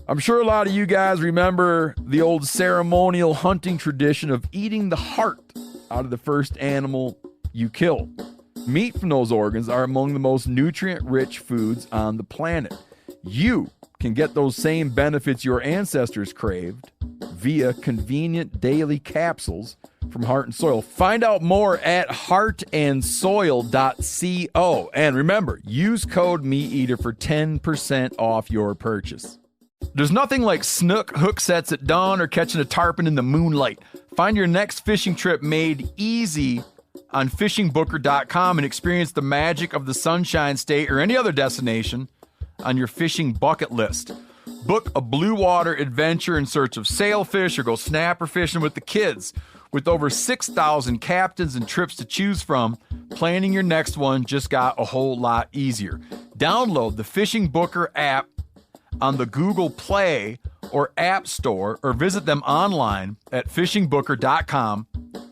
I'm sure a lot of you guys remember the old ceremonial hunting tradition of eating the heart out of the first animal you kill. Meat from those organs are among the most nutrient-rich foods on the planet. You can get those same benefits your ancestors craved via convenient daily capsules from Heart and Soil. Find out more at heartandsoil.co. And remember, use code Meateater for 10% off your purchase. There's nothing like snook hook sets at dawn or catching a tarpon in the moonlight. Find your next fishing trip made easy on fishingbooker.com and experience the magic of the Sunshine State or any other destination on your fishing bucket list. Book a blue water adventure in search of sailfish or go snapper fishing with the kids. With over 6,000 captains and trips to choose from, planning your next one just got a whole lot easier. Download the Fishing Booker app on the Google Play or App Store or visit them online at fishingbooker.com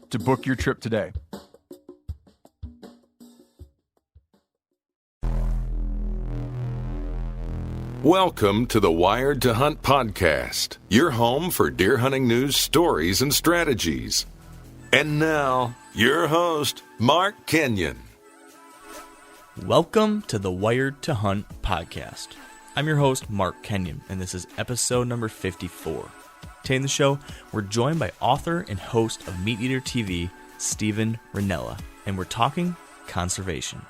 to book your trip today. Welcome to the Wired to Hunt podcast, your home for deer hunting news, stories, and strategies. And now, your host, Mark Kenyon. Welcome to the Wired to Hunt podcast. I'm your host, Mark Kenyon, and this is episode number 54. Today in the show, we're joined by author and host of Meateater TV, Steven Rinella, and we're talking conservation.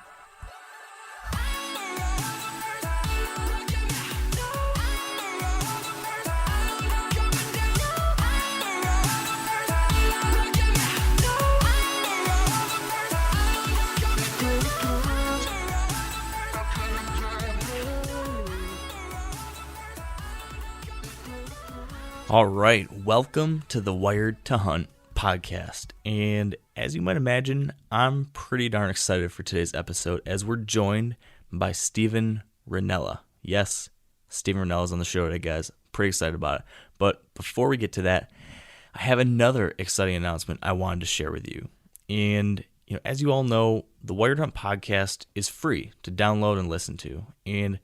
All right, welcome to the Wired to Hunt podcast. And as you might imagine, I'm pretty darn excited for today's episode as we're joined by Steven Rinella. Yes, Steven Rinella is on the show today, guys. Pretty excited about it. But before we get to that, I have another exciting announcement I wanted to share with you. And as you all know, the Wired to Hunt podcast is free to download and listen to. And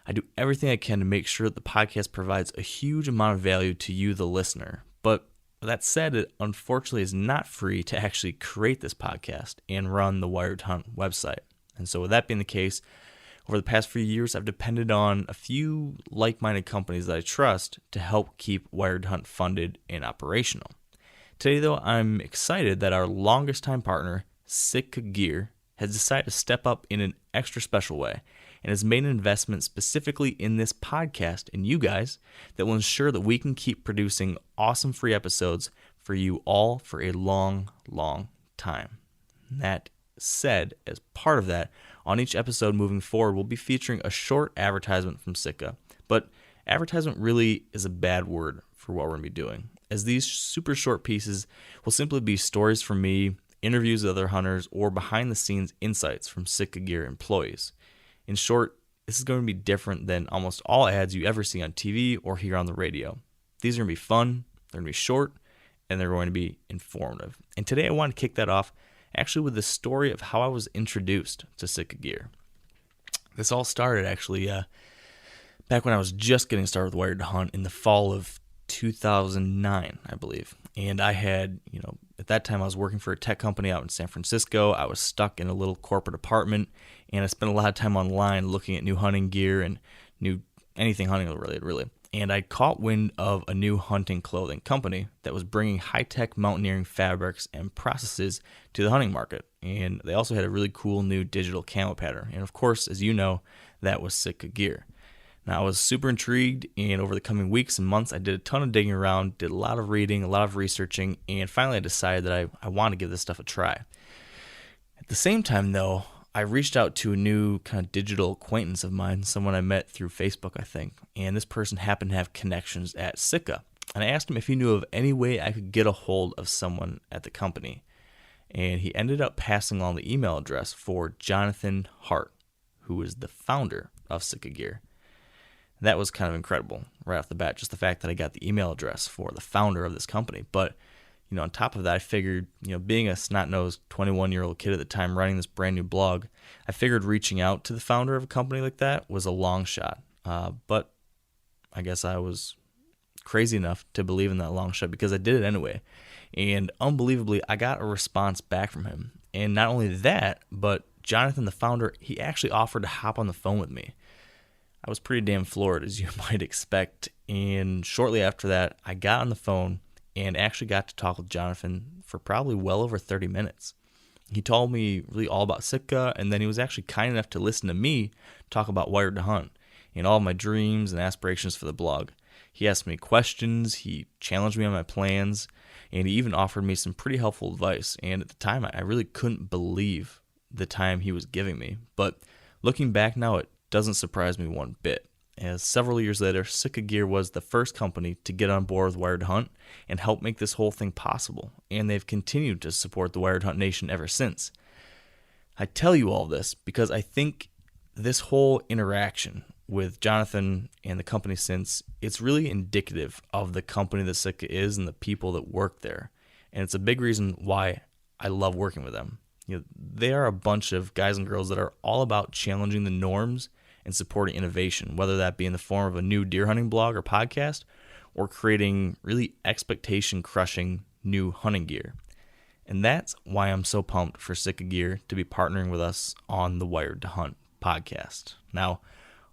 I do everything I can to make sure that the podcast provides a huge amount of value to you, the listener. But that said, it unfortunately is not free to actually create this podcast and run the Wired to Hunt website. And so with that being the case, over the past few years, I've depended on a few like-minded companies that I trust to help keep Wired to Hunt funded and operational. Today, though, I'm excited that our longest-time partner, Sitka Gear, has decided to step up in an extra special way and has made an investment specifically in this podcast and you guys that will ensure that we can keep producing awesome free episodes for you all for a long, long time. And that said, as part of that, on each episode moving forward, we'll be featuring a short advertisement from Sitka. But advertisement really is a bad word for what we're going to be doing, as these super short pieces will simply be stories from me, interviews with other hunters, or behind-the-scenes insights from Sitka Gear employees. In short, this is going to be different than almost all ads you ever see on TV or hear on the radio. These are going to be fun, they're going to be short, and they're going to be informative. And today I want to kick that off actually with the story of how I was introduced to Sitka Gear. This all started actually back when I was just getting started with Wired to Hunt in the fall of 2009, I believe. And I had, at that time I was working for a tech company out in San Francisco. I was stuck in a little corporate apartment, and I spent a lot of time online looking at new hunting gear and anything hunting related, really. And I caught wind of a new hunting clothing company that was bringing high-tech mountaineering fabrics and processes to the hunting market. And they also had a really cool new digital camo pattern. And of course, as you know, that was Sitka Gear. Now, I was super intrigued, and over the coming weeks and months, I did a ton of digging around, did a lot of reading, a lot of researching, and finally I decided that I want to give this stuff a try. At the same time, though, I reached out to a new kind of digital acquaintance of mine, someone I met through Facebook, I think, and this person happened to have connections at Sitka. And I asked him if he knew of any way I could get a hold of someone at the company. And he ended up passing on the email address for Jonathan Hart, who is the founder of Sitka Gear. That was kind of incredible right off the bat, just the fact that I got the email address for the founder of this company. But, on top of that, I figured, being a snot-nosed 21-year-old kid at the time running this brand new blog, I figured reaching out to the founder of a company like that was a long shot. But I guess I was crazy enough to believe in that long shot because I did it anyway. And unbelievably, I got a response back from him. And not only that, but Jonathan, the founder, he actually offered to hop on the phone with me. I was pretty damn floored, as you might expect. And shortly after that, I got on the phone and actually got to talk with Jonathan for probably well over 30 minutes. He told me really all about Sitka, and then he was actually kind enough to listen to me talk about Wired to Hunt and all my dreams and aspirations for the blog. He asked me questions, he challenged me on my plans, and he even offered me some pretty helpful advice. And at the time, I really couldn't believe the time he was giving me. But looking back now, it doesn't surprise me one bit, as several years later, Sitka Gear was the first company to get on board with Wired to Hunt and help make this whole thing possible, and they've continued to support the Wired to Hunt Nation ever since. I tell you all this because I think this whole interaction with Jonathan and the company since, it's really indicative of the company that Sitka is and the people that work there, and it's a big reason why I love working with them. They are a bunch of guys and girls that are all about challenging the norms and supporting innovation, whether that be in the form of a new deer hunting blog or podcast, or creating really expectation-crushing new hunting gear. And that's why I'm so pumped for Sitka Gear to be partnering with us on the Wired to Hunt podcast. Now,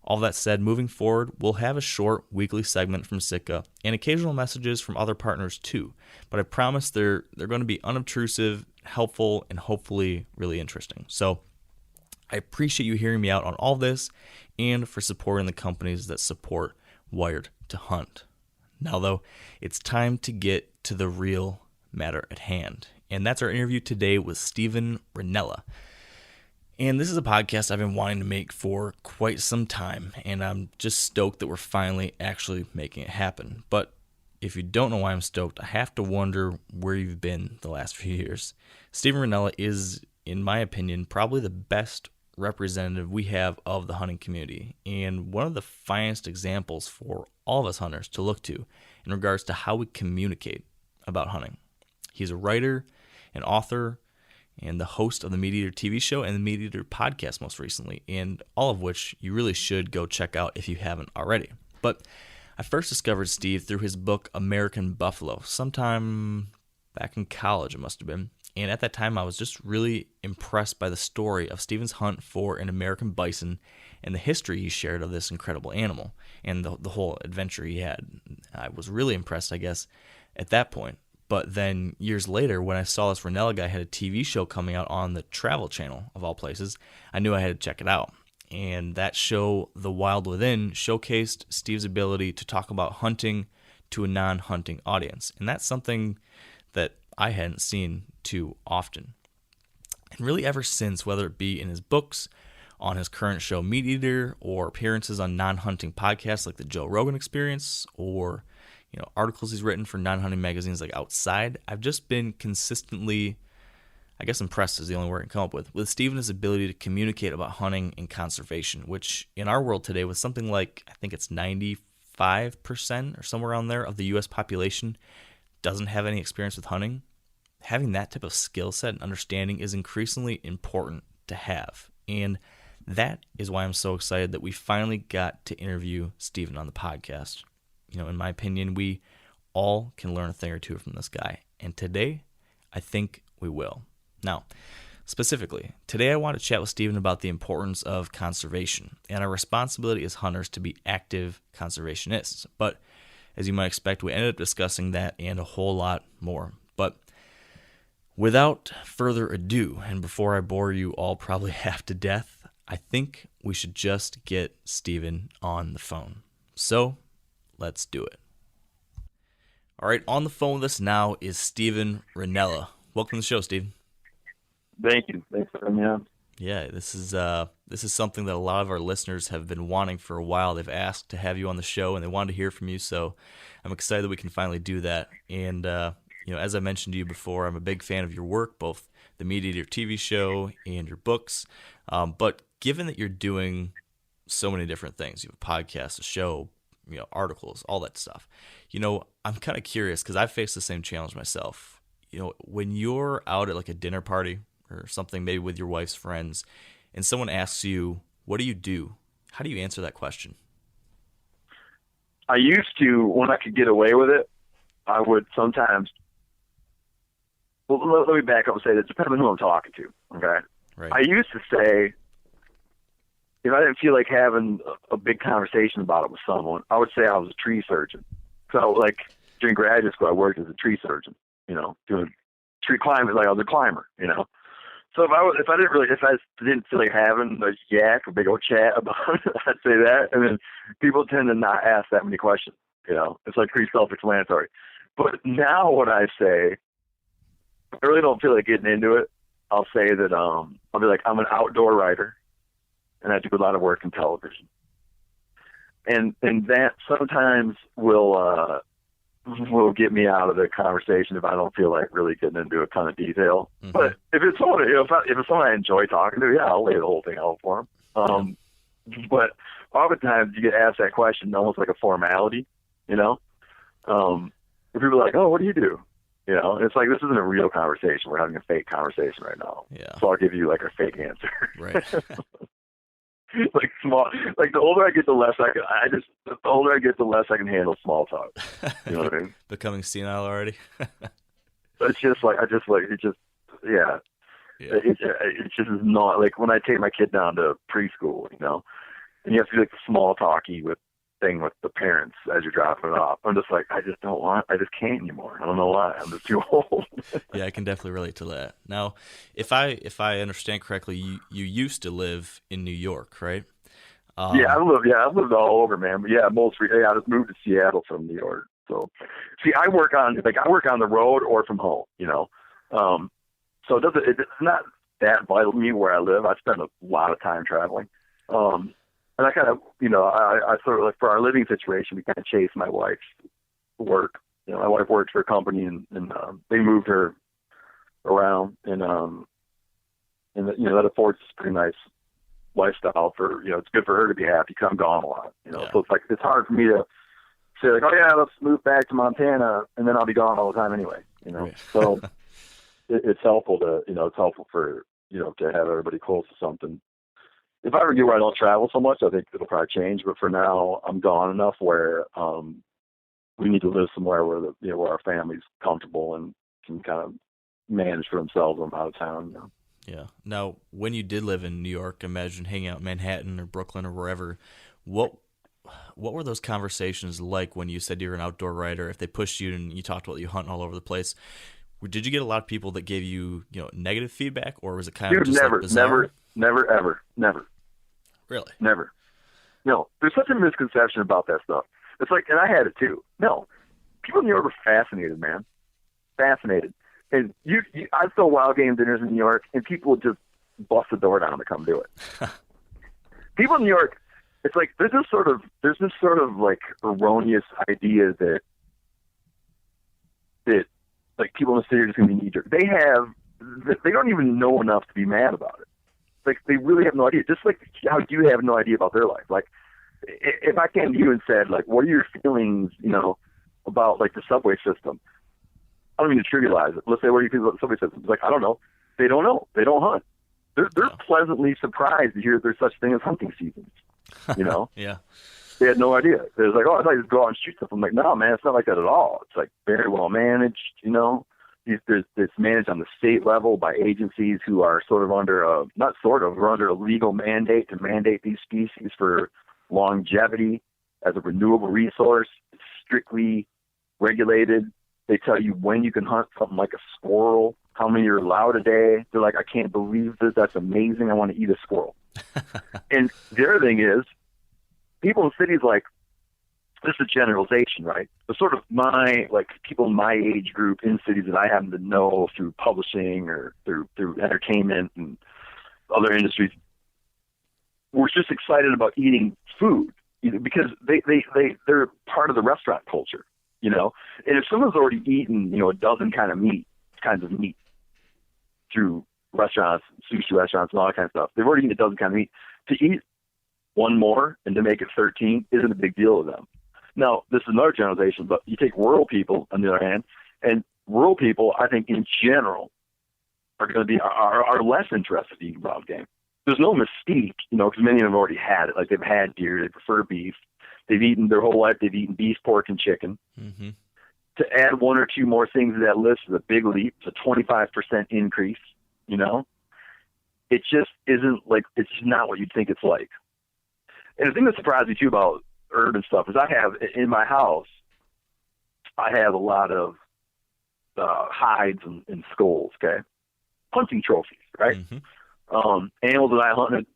all that said, moving forward, we'll have a short weekly segment from Sitka and occasional messages from other partners too, but I promise they're going to be unobtrusive, helpful, and hopefully really interesting. So I appreciate you hearing me out on all this and for supporting the companies that support Wired to Hunt. Now, though, it's time to get to the real matter at hand, and that's our interview today with Stephen Rinella. And this is a podcast I've been wanting to make for quite some time, and I'm just stoked that we're finally actually making it happen. But if you don't know why I'm stoked, I have to wonder where you've been the last few years. Stephen Rinella is, in my opinion, probably the best representative we have of the hunting community, and one of the finest examples for all of us hunters to look to in regards to how we communicate about hunting. He's a writer, an author, and the host of the Meateater TV show and the Meateater podcast most recently, and all of which you really should go check out if you haven't already. But I first discovered Steve through his book American Buffalo, sometime back in college it must have been. And at that time, I was just really impressed by the story of Stephen's hunt for an American bison and the history he shared of this incredible animal and the whole adventure he had. I was really impressed, I guess, at that point. But then years later, when I saw this Rinella guy had a TV show coming out on the Travel Channel, of all places, I knew I had to check it out. And that show, The Wild Within, showcased Steve's ability to talk about hunting to a non-hunting audience. And that's something that I hadn't seen too often. And really ever since, whether it be in his books, on his current show Meateater, or appearances on non-hunting podcasts like the Joe Rogan Experience, or articles he's written for non-hunting magazines like Outside, I've just been consistently, I guess impressed is the only word I can come up with Stephen's ability to communicate about hunting and conservation, which in our world today, with something like, I think it's 95% or somewhere around there of the U.S. population doesn't have any experience with hunting. Having that type of skill set and understanding is increasingly important to have. And that is why I'm so excited that we finally got to interview Stephen on the podcast. In my opinion, we all can learn a thing or two from this guy. And today, I think we will. Now, specifically, today I want to chat with Stephen about the importance of conservation and our responsibility as hunters to be active conservationists. But as you might expect, we ended up discussing that and a whole lot more. But without further ado, and before I bore you all probably half to death, I think we should just get Stephen on the phone. So, let's do it. All right, on the phone with us now is Stephen Rinella. Welcome to the show, Stephen. Thank you. Thanks for having me on. Yeah, this is something that a lot of our listeners have been wanting for a while. They've asked to have you on the show, and they wanted to hear from you. So I'm excited that we can finally do that. And as I mentioned to you before, I'm a big fan of your work, both the Meateater TV show and your books. But given that you're doing so many different things, you have a podcast, a show, articles, all that stuff. I'm kind of curious because I've faced the same challenge myself. When you're out at like a dinner party or something, maybe with your wife's friends, and someone asks you, what do you do? How do you answer that question? I used to, when I could get away with it, I would sometimes. Well, let me back up and say that it depends on who I'm talking to. Okay. Right. I used to say, if I didn't feel like having a big conversation about it with someone, I would say I was a tree surgeon. So, like, during graduate school, I worked as a tree surgeon, doing tree climbing, like I was a climber, So if I didn't feel like having a yak, a big old chat about it, I'd say that. And then people tend to not ask that many questions, It's like pretty self-explanatory. But now what I say, I really don't feel like getting into it. I'll say that I'll be like, I'm an outdoor writer, and I do a lot of work in television. And that sometimes will get me out of the conversation if I don't feel like really getting into a ton of detail. Mm-hmm. But if it's someone, if it's someone I enjoy talking to, yeah, I'll lay the whole thing out for them. But oftentimes you get asked that question almost like a formality, If people are like, "Oh, what do you do?" And it's like, this isn't a real conversation. We're having a fake conversation right now. Yeah. So I'll give you like a fake answer. Right. Like the older I get, the less I can handle small talk. You know what I mean? Becoming senile already. It's just like, yeah. It just is not like when I take my kid down to preschool, and you have to do like the small talky thing with the parents as you're dropping it off. I'm just like, I just can't anymore. I don't know why. I'm just too old. Yeah, I can definitely relate to that. Now, if I understand correctly, you used to live in New York, right? I've lived all over, man. But I just moved to Seattle from New York. So, see, I work on the road or from home, So it's not that vital to me where I live. I spend a lot of time traveling. And I kind of, I sort of like for our living situation, we kind of chase my wife's work. My wife works for a company and they moved her around and that affords a pretty nice lifestyle for, it's good for her to be happy because I'm gone a lot, Yeah. So it's like, it's hard for me to say like, oh yeah, let's move back to Montana and then I'll be gone all the time anyway, Right. So it's helpful to, for, to have everybody close to something. If I ever get where I don't travel so much, I think it'll probably change. But for now, I'm gone enough where we need to live somewhere where where our family's comfortable and can kind of manage for themselves when I'm out of town. Yeah. Now, when you did live in New York, imagine hanging out in Manhattan or Brooklyn or wherever. What were those conversations like when you said you're an outdoor writer? If they pushed you and you talked about you hunting all over the place, did you get a lot of people that gave you negative feedback, or was it kind of just bizarre? Never, ever, never. Really? Never. No, there's such a misconception about that stuff. It's like, and I had it too. No, people in New York are fascinated, man. Fascinated. And I'd throw wild game dinners in New York, and people would just bust the door down to come do it. People in New York, it's like there's this sort of like erroneous idea that like people in the city are just going to be knee-jerk. They don't even know enough to be mad about it. Like, they really have no idea. Just like how you have no idea about their life. Like, if I came to you and said, like, what are your feelings, about, like, the subway system? I don't mean to trivialize it. Let's say, what do you feel about the subway system? It's like, I don't know. They don't know. They don't hunt. They're pleasantly surprised to hear there's such thing as hunting seasons, Yeah. They had no idea. They was like, oh, I thought you just go out and shoot stuff. I'm like, no, man, it's not like that at all. It's, like, very well managed, It's managed on the state level by agencies who are under a legal mandate to mandate these species for longevity as a renewable resource. It's strictly regulated. They tell you when you can hunt something like a squirrel, how many you're allowed a day. They're like, I can't believe this. That's amazing. I want to eat a squirrel. And the other thing is, people in cities like, this is a generalization, right? But sort of people in my age group in cities that I happen to know through publishing or through entertainment and other industries, we're just excited about eating food because they're part of the restaurant culture, And if someone's already eaten, a dozen kinds of meat through restaurants, sushi restaurants, and all that kind of stuff, they've already eaten a dozen kinds of meat. To eat one more and to make it 13 isn't a big deal to them. Now, this is another generalization, but you take rural people, on the other hand, and rural people, I think, in general, are going to be are less interested in eating wild game. There's no mystique, because many of them have already had it. Like, they've had deer, they prefer beef, they've eaten their whole life. They've eaten beef, pork, and chicken. Mm-hmm. To add one or two more things to that list is a big leap. It's a 25% increase, you know? It just isn't like, it's just not what you'd think it's like. And the thing that surprised me too about urban stuff is I have, in my house, I have a lot of hides and skulls, okay? Hunting trophies, right? Mm-hmm. Animals that I hunted,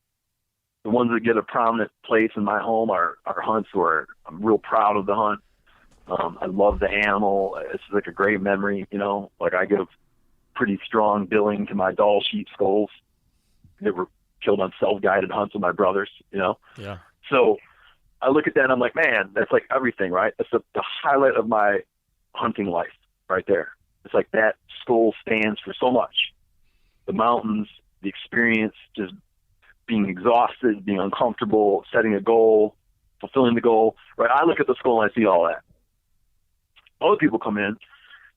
the ones that get a prominent place in my home are hunts where I'm real proud of the hunt. I love the animal. It's like a great memory, you know? Like I give pretty strong billing to my Dall sheep skulls that were killed on self-guided hunts with my brothers, you know? Yeah. So I look at that and I'm like, man, that's like everything, right? That's the highlight of my hunting life right there. It's like that skull stands for so much. The mountains, the experience, just being exhausted, being uncomfortable, setting a goal, fulfilling the goal, right? I look at the skull and I see all that. Other people come in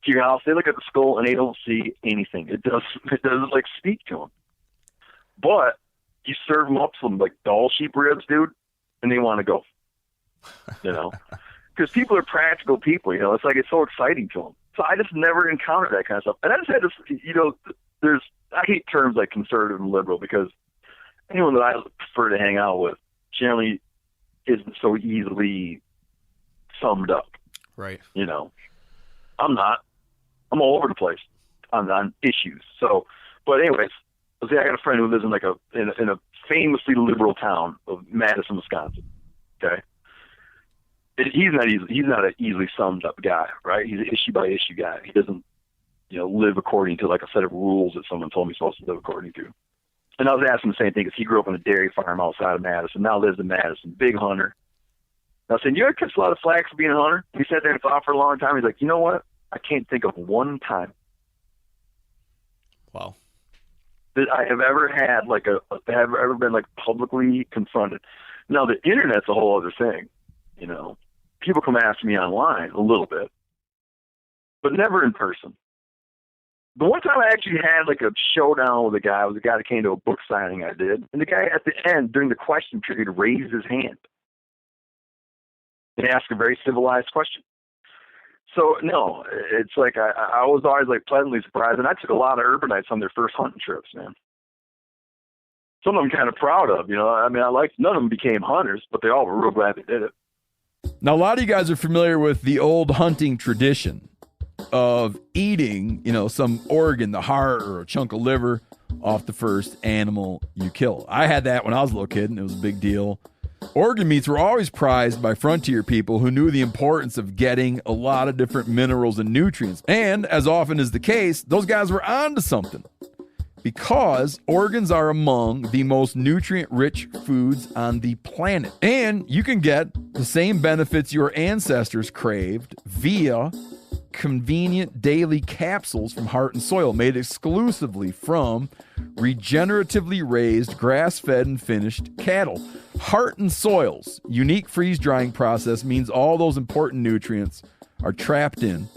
to your house, they look at the skull and they don't see anything. It doesn't like speak to them. But you serve them up some like Dall sheep ribs, dude, and they want to go, you know, because people are practical people, you know, it's like, it's so exciting to them. So I just never encountered that kind of stuff. And I just had this, you know, I hate terms like conservative and liberal because anyone that I prefer to hang out with generally isn't so easily summed up. Right. You know, I'm all over the place on issues. So, but anyways, I got a friend who lives in like in a famously liberal town of Madison, Wisconsin. Okay. He's not an easily summed up guy, right? He's an issue by issue guy. He doesn't, you know, live according to like a set of rules that someone told me he's supposed to live according to. And I was asking the same thing because he grew up on a dairy farm outside of Madison, now lives in Madison, big hunter. And I was saying, you ever catch a lot of flack for being a hunter? He sat there and thought for a long time. He's like, you know what? I can't think of one time. Wow. That I have ever had have ever been like publicly confronted. Now the internet's a whole other thing, you know. People come after me online a little bit, but never in person. The one time I actually had like a showdown with a guy was a guy that came to a book signing I did, and the guy at the end during the question period raised his hand and asked a very civilized question. So no, it's like I was always like pleasantly surprised, and I took a lot of urbanites on their first hunting trips, man. Some of them kind of proud of, you know. I mean, none of them became hunters, but they all were real glad they did it. Now, a lot of you guys are familiar with the old hunting tradition of eating, you know, some organ, the heart or a chunk of liver off the first animal you kill. I had that when I was a little kid, and it was a big deal. Organ meats were always prized by frontier people who knew the importance of getting a lot of different minerals and nutrients. And as often is the case, those guys were onto something, because organs are among the most nutrient-rich foods on the planet. And you can get the same benefits your ancestors craved via convenient daily capsules from Heart and Soil, made exclusively from regeneratively raised, grass-fed, and finished cattle. Heart and Soil's unique freeze-drying process means all those important nutrients are trapped in,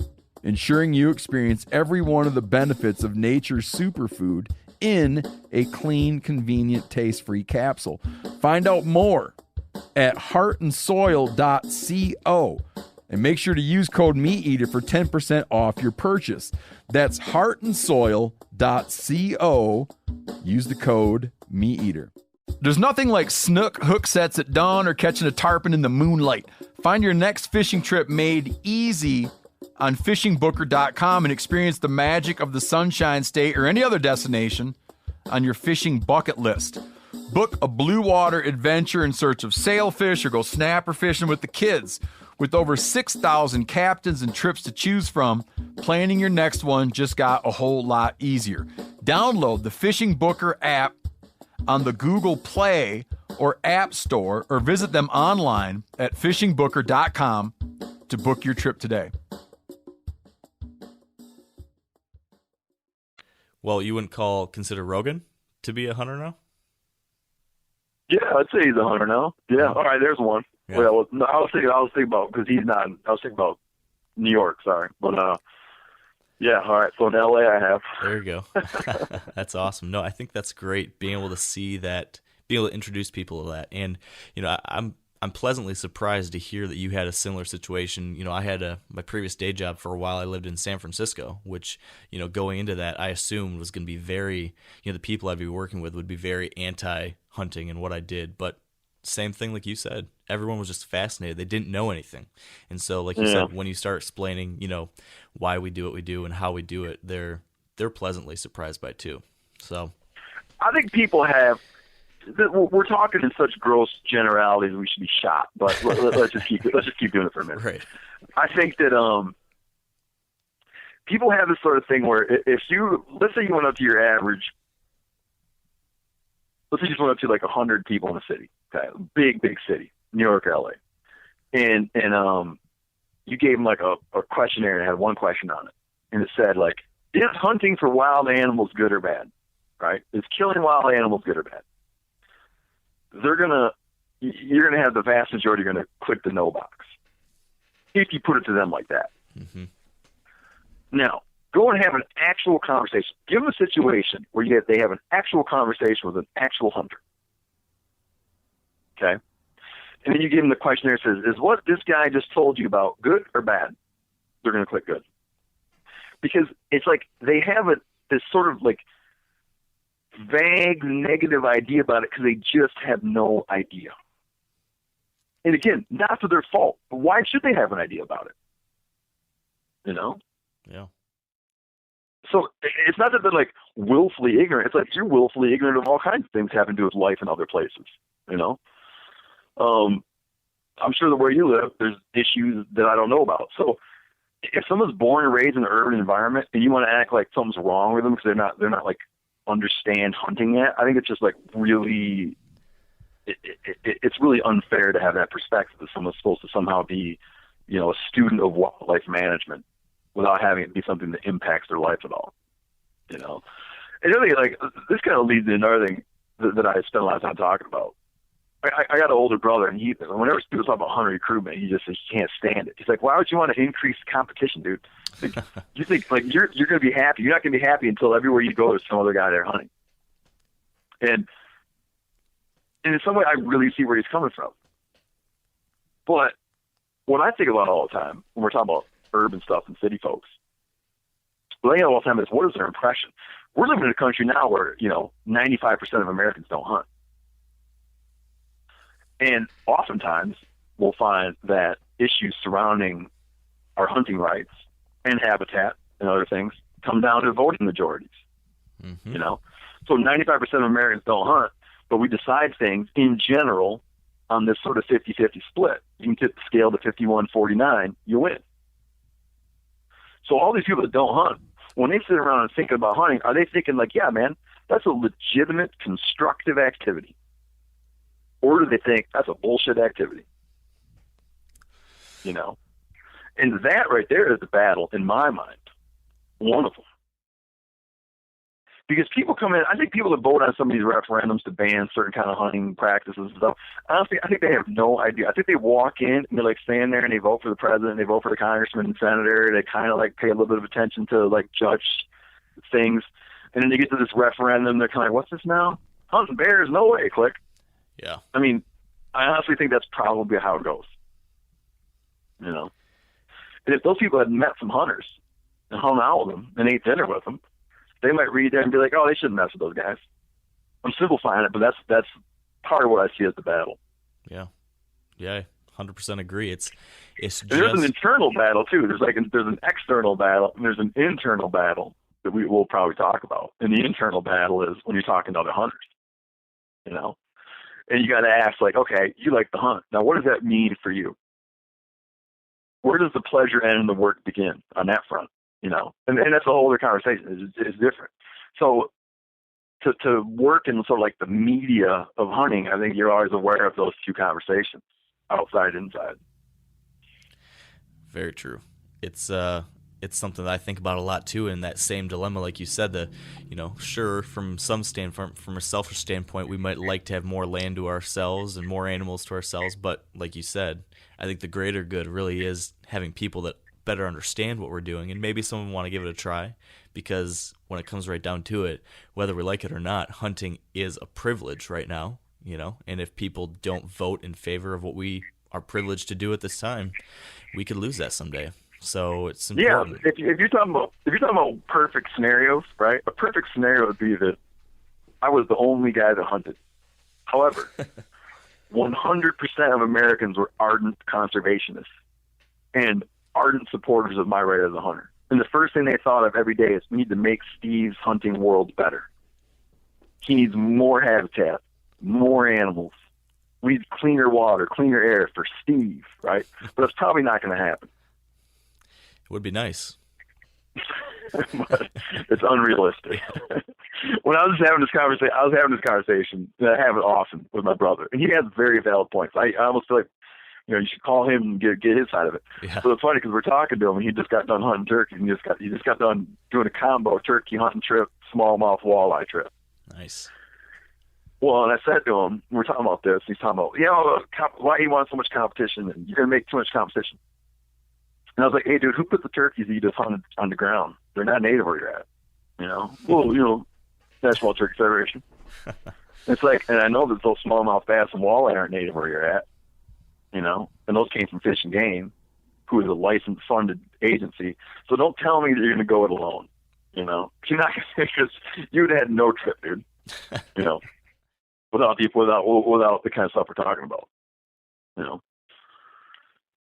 ensuring you experience every one of the benefits of nature's superfood in a clean, convenient, taste-free capsule. Find out more at heartandsoil.co and make sure to use code Meateater for 10% off your purchase. That's heartandsoil.co. Use the code Meateater. There's nothing like snook hook sets at dawn or catching a tarpon in the moonlight. Find your next fishing trip made easy on fishingbooker.com and experience the magic of the Sunshine State or any other destination on your fishing bucket list. Book a blue water adventure in search of sailfish or go snapper fishing with the kids. With over 6,000 captains and trips to choose from, planning your next one just got a whole lot easier. Download the Fishing Booker app on the Google Play or App Store, or visit them online at fishingbooker.com to book your trip today. Well, you wouldn't consider Rogan to be a hunter now? Yeah, I'd say he's a hunter now. Yeah, all right, there's one. Yeah. Well, no, I was thinking about, because he's not. I was thinking about New York. Sorry, but yeah. All right. So in LA, I have. There you go. That's awesome. No, I think that's great. Being able to see that, being able to introduce people to that, and you know, I'm pleasantly surprised to hear that you had a similar situation. You know, I had my previous day job for a while. I lived in San Francisco, which, you know, going into that, I assumed was going to be very, you know, the people I'd be working with would be very anti-hunting and what I did. But same thing like you said. Everyone was just fascinated. They didn't know anything. And so, like you said, when you start explaining, you know, why we do what we do and how we do it, they're pleasantly surprised by it too. So I think people have. We're talking in such gross generalities. We should be shot, but let's just keep doing it for a minute. Right. I think that people have this sort of thing where if let's say you went up to your average, let's say you just went up to like 100 people in a city, okay, big city, New York, LA, and you gave them like a questionnaire and had one question on it, and it said like, is hunting for wild animals good or bad? Right? Is killing wild animals good or bad? You're gonna have the vast majority going to click the no box if you put it to them like that. Mm-hmm. Now, go and have an actual conversation. Give them a situation where they have an actual conversation with an actual hunter. Okay? And then you give them the questionnaire that says, is what this guy just told you about good or bad? They're going to click good. Because it's like they have this sort of like vague negative idea about it because they just have no idea. And again, not for their fault, but why should they have an idea about it? You know? Yeah. So it's not that they're like willfully ignorant. It's like you're willfully ignorant of all kinds of things having to do with life in other places. You know? I'm sure that where you live, there's issues that I don't know about. So if someone's born and raised in an urban environment and you want to act like something's wrong with them because they're not like understand hunting yet, I think it's just like really, it's really unfair to have that perspective that someone's supposed to somehow be, you know, a student of wildlife management without having it be something that impacts their life at all. You know, and really, like this kind of leads to another thing that I spent a lot of time talking about. I got an older brother, and whenever people talk about hunter recruitment, he just says he can't stand it. He's like, "Why would you want to increase competition, dude? Like, you think like you're going to be happy? You're not going to be happy until everywhere you go there's some other guy there hunting." And in some way, I really see where he's coming from. But what I think about all the time when we're talking about urban stuff and city folks, what I think about all the time is what is their impression? We're living in a country now where 95% of Americans don't hunt. And oftentimes, we'll find that issues surrounding our hunting rights and habitat and other things come down to voting majorities. Mm-hmm. You know, so 95% of Americans don't hunt, but we decide things in general on this sort of 50-50 split. You can tip the scale to 51-49, you win. So all these people that don't hunt, when they sit around and think about hunting, are they thinking like, yeah, man, that's a legitimate, constructive activity? Or do they think that's a bullshit activity? You know? And that right there is the battle, in my mind. One of them. Because people come in, I think people that vote on some of these referendums to ban certain kind of hunting practices and stuff, honestly, I think they have no idea. I think they walk in and they're like standing there and they vote for the president, they vote for the congressman and senator, they kind of like pay a little bit of attention to like judge things. And then they get to this referendum, they're kind of like, what's this now? Hunting bears? No way, click. Yeah. I mean, I honestly think that's probably how it goes. You know? And if those people had met some hunters and hung out with them and ate dinner with them, they might read that and be like, oh, they shouldn't mess with those guys. I'm simplifying it, but that's part of what I see as the battle. Yeah. Yeah, 100% agree. It's just... There's an internal battle, too. There's an external battle, and there's an internal battle that we will probably talk about. And the internal battle is when you're talking to other hunters, you know? And you got to ask, like, okay, you like the hunt. Now, what does that mean for you? Where does the pleasure end and the work begin on that front? You know, and that's a whole other conversation. It's different. So to work in sort of like the media of hunting, I think you're always aware of those two conversations, outside, inside. Very true. It's something that I think about a lot too, in that same dilemma, like you said. Sure, from some standpoint, from a selfish standpoint, we might like to have more land to ourselves and more animals to ourselves, but like you said, I think the greater good really is having people that better understand what we're doing, and maybe someone want to give it a try, because when it comes right down to it, whether we like it or not, hunting is a privilege right now, and if people don't vote in favor of what we are privileged to do at this time, we could lose that someday. So it's important. Yeah, if you're talking about perfect scenarios, right? A perfect scenario would be that I was the only guy that hunted. However, 100% of Americans were ardent conservationists and ardent supporters of my right as a hunter. And the first thing they thought of every day is, we need to make Steve's hunting world better. He needs more habitat, more animals. We need cleaner water, cleaner air for Steve, right? But it's probably not going to happen. It would be nice. But it's unrealistic. When I was having this conversation, and I have it often with my brother, and he has very valid points. I almost feel like, you should call him and get his side of it. Yeah. So it's funny because we're talking to him, and he just got done hunting turkey, and he just got done doing a combo turkey hunting trip, smallmouth walleye trip. Nice. Well, and I said to him, we're talking about this. He's talking about, why he wants so much competition, and you're going to make too much competition. And I was like, hey, dude, who put the turkeys that you just hunted on the ground? They're not native where you're at. Well, National Turkey Federation. It's like, and I know that those smallmouth bass and walleye aren't native where you're at, and those came from Fish and Game, who is a licensed funded agency. So don't tell me that you're going to go it alone. You're not going to, because you would have had no trip, dude. Without the kind of stuff we're talking about.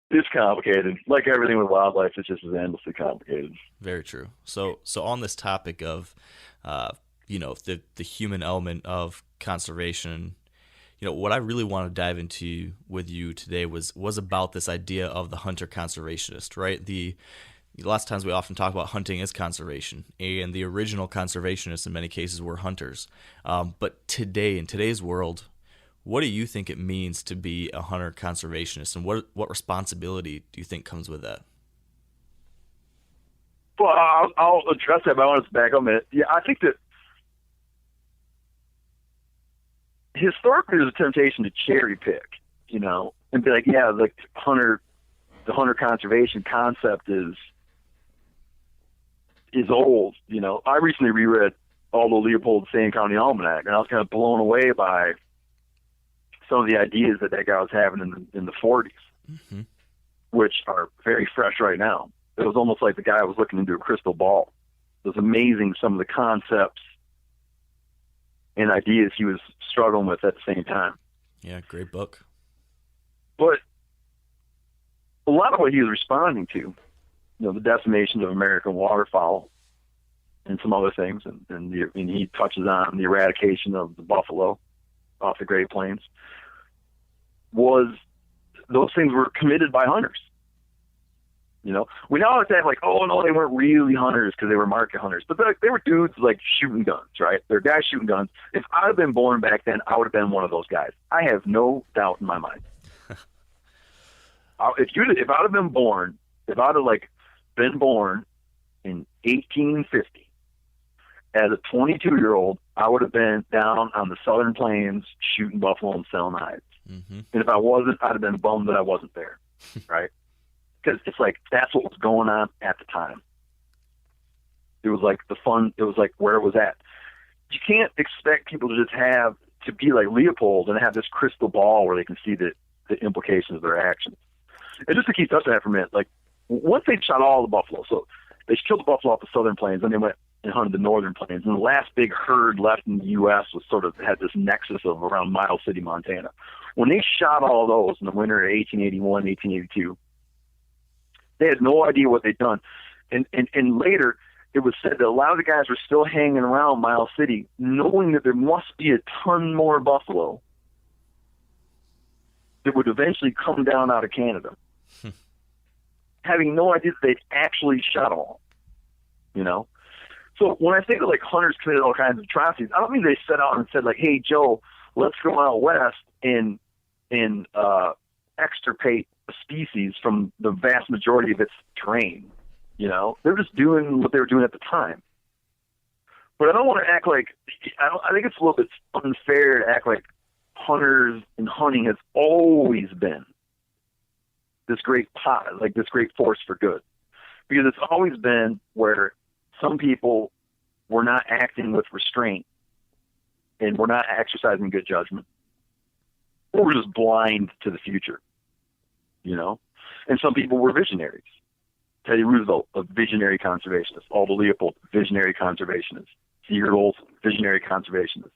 It's complicated. Like everything with wildlife, it's just as endlessly complicated. Very true. So on this topic of, the human element of conservation, what I really want to dive into with you today was about this idea of the hunter-conservationist, right? The last times we often talk about hunting as conservation, and the original conservationists in many cases were hunters. But today, in today's world, what do you think it means to be a hunter-conservationist, and what responsibility do you think comes with that? Well, I'll address that, but I want to back up a minute. Yeah, I think that historically there's a temptation to cherry pick, and be like, yeah, like the hunter conservation concept is old. I recently reread all the Leopold Sane County Almanac, and I was kind of blown away by some of the ideas that guy was having in the 40s, mm-hmm. which are very fresh right now. It was almost like the guy was looking into a crystal ball. It was amazing, some of the concepts and ideas he was struggling with at the same time. Yeah, great book. But a lot of what he was responding to, the decimation of American waterfowl and some other things, and he touches on the eradication of the buffalo off the Great Plains, those things were committed by hunters. We now have to act like, oh no, they weren't really hunters because they were market hunters, but they were dudes like shooting guns, right? They're guys shooting guns. If I'd have been born back then, I would have been one of those guys. I have no doubt in my mind. If I'd have been born, if I'd have been born in 1850 as a 22-year-old, I would have been down on the southern plains shooting buffalo and selling hides. Mm-hmm. And if I wasn't, I'd have been bummed that I wasn't there, right? Because it's like that's what was going on at the time. It was like the fun. It was like where it was at. You can't expect people to be like Leopold and have this crystal ball where they can see the implications of their actions. And just to keep touching that for a minute, once they shot all the buffalo, so they killed the buffalo off the southern plains, and they went and hunted the northern plains. And the last big herd left in the U.S. was had this nexus of around Miles City, Montana. When they shot all those in the winter of 1881, 1882, they had no idea what they'd done. And later, it was said that a lot of the guys were still hanging around Miles City, knowing that there must be a ton more buffalo that would eventually come down out of Canada. Having no idea that they'd actually shot them all. So when I say that hunters committed all kinds of atrocities, I don't mean they set out and said hey Joe, let's go out west and extirpate a species from the vast majority of its terrain. They're just doing what they were doing at the time. But I don't want to act like I think it's a little bit unfair to act like hunters and hunting has always been this great this great force for good, because it's always been where some people were not acting with restraint and were not exercising good judgment, or we're just blind to the future, you know? And some people were visionaries. Teddy Roosevelt, a visionary conservationist. Aldo Leopold, visionary conservationist. Sigurd Olson, visionary conservationist.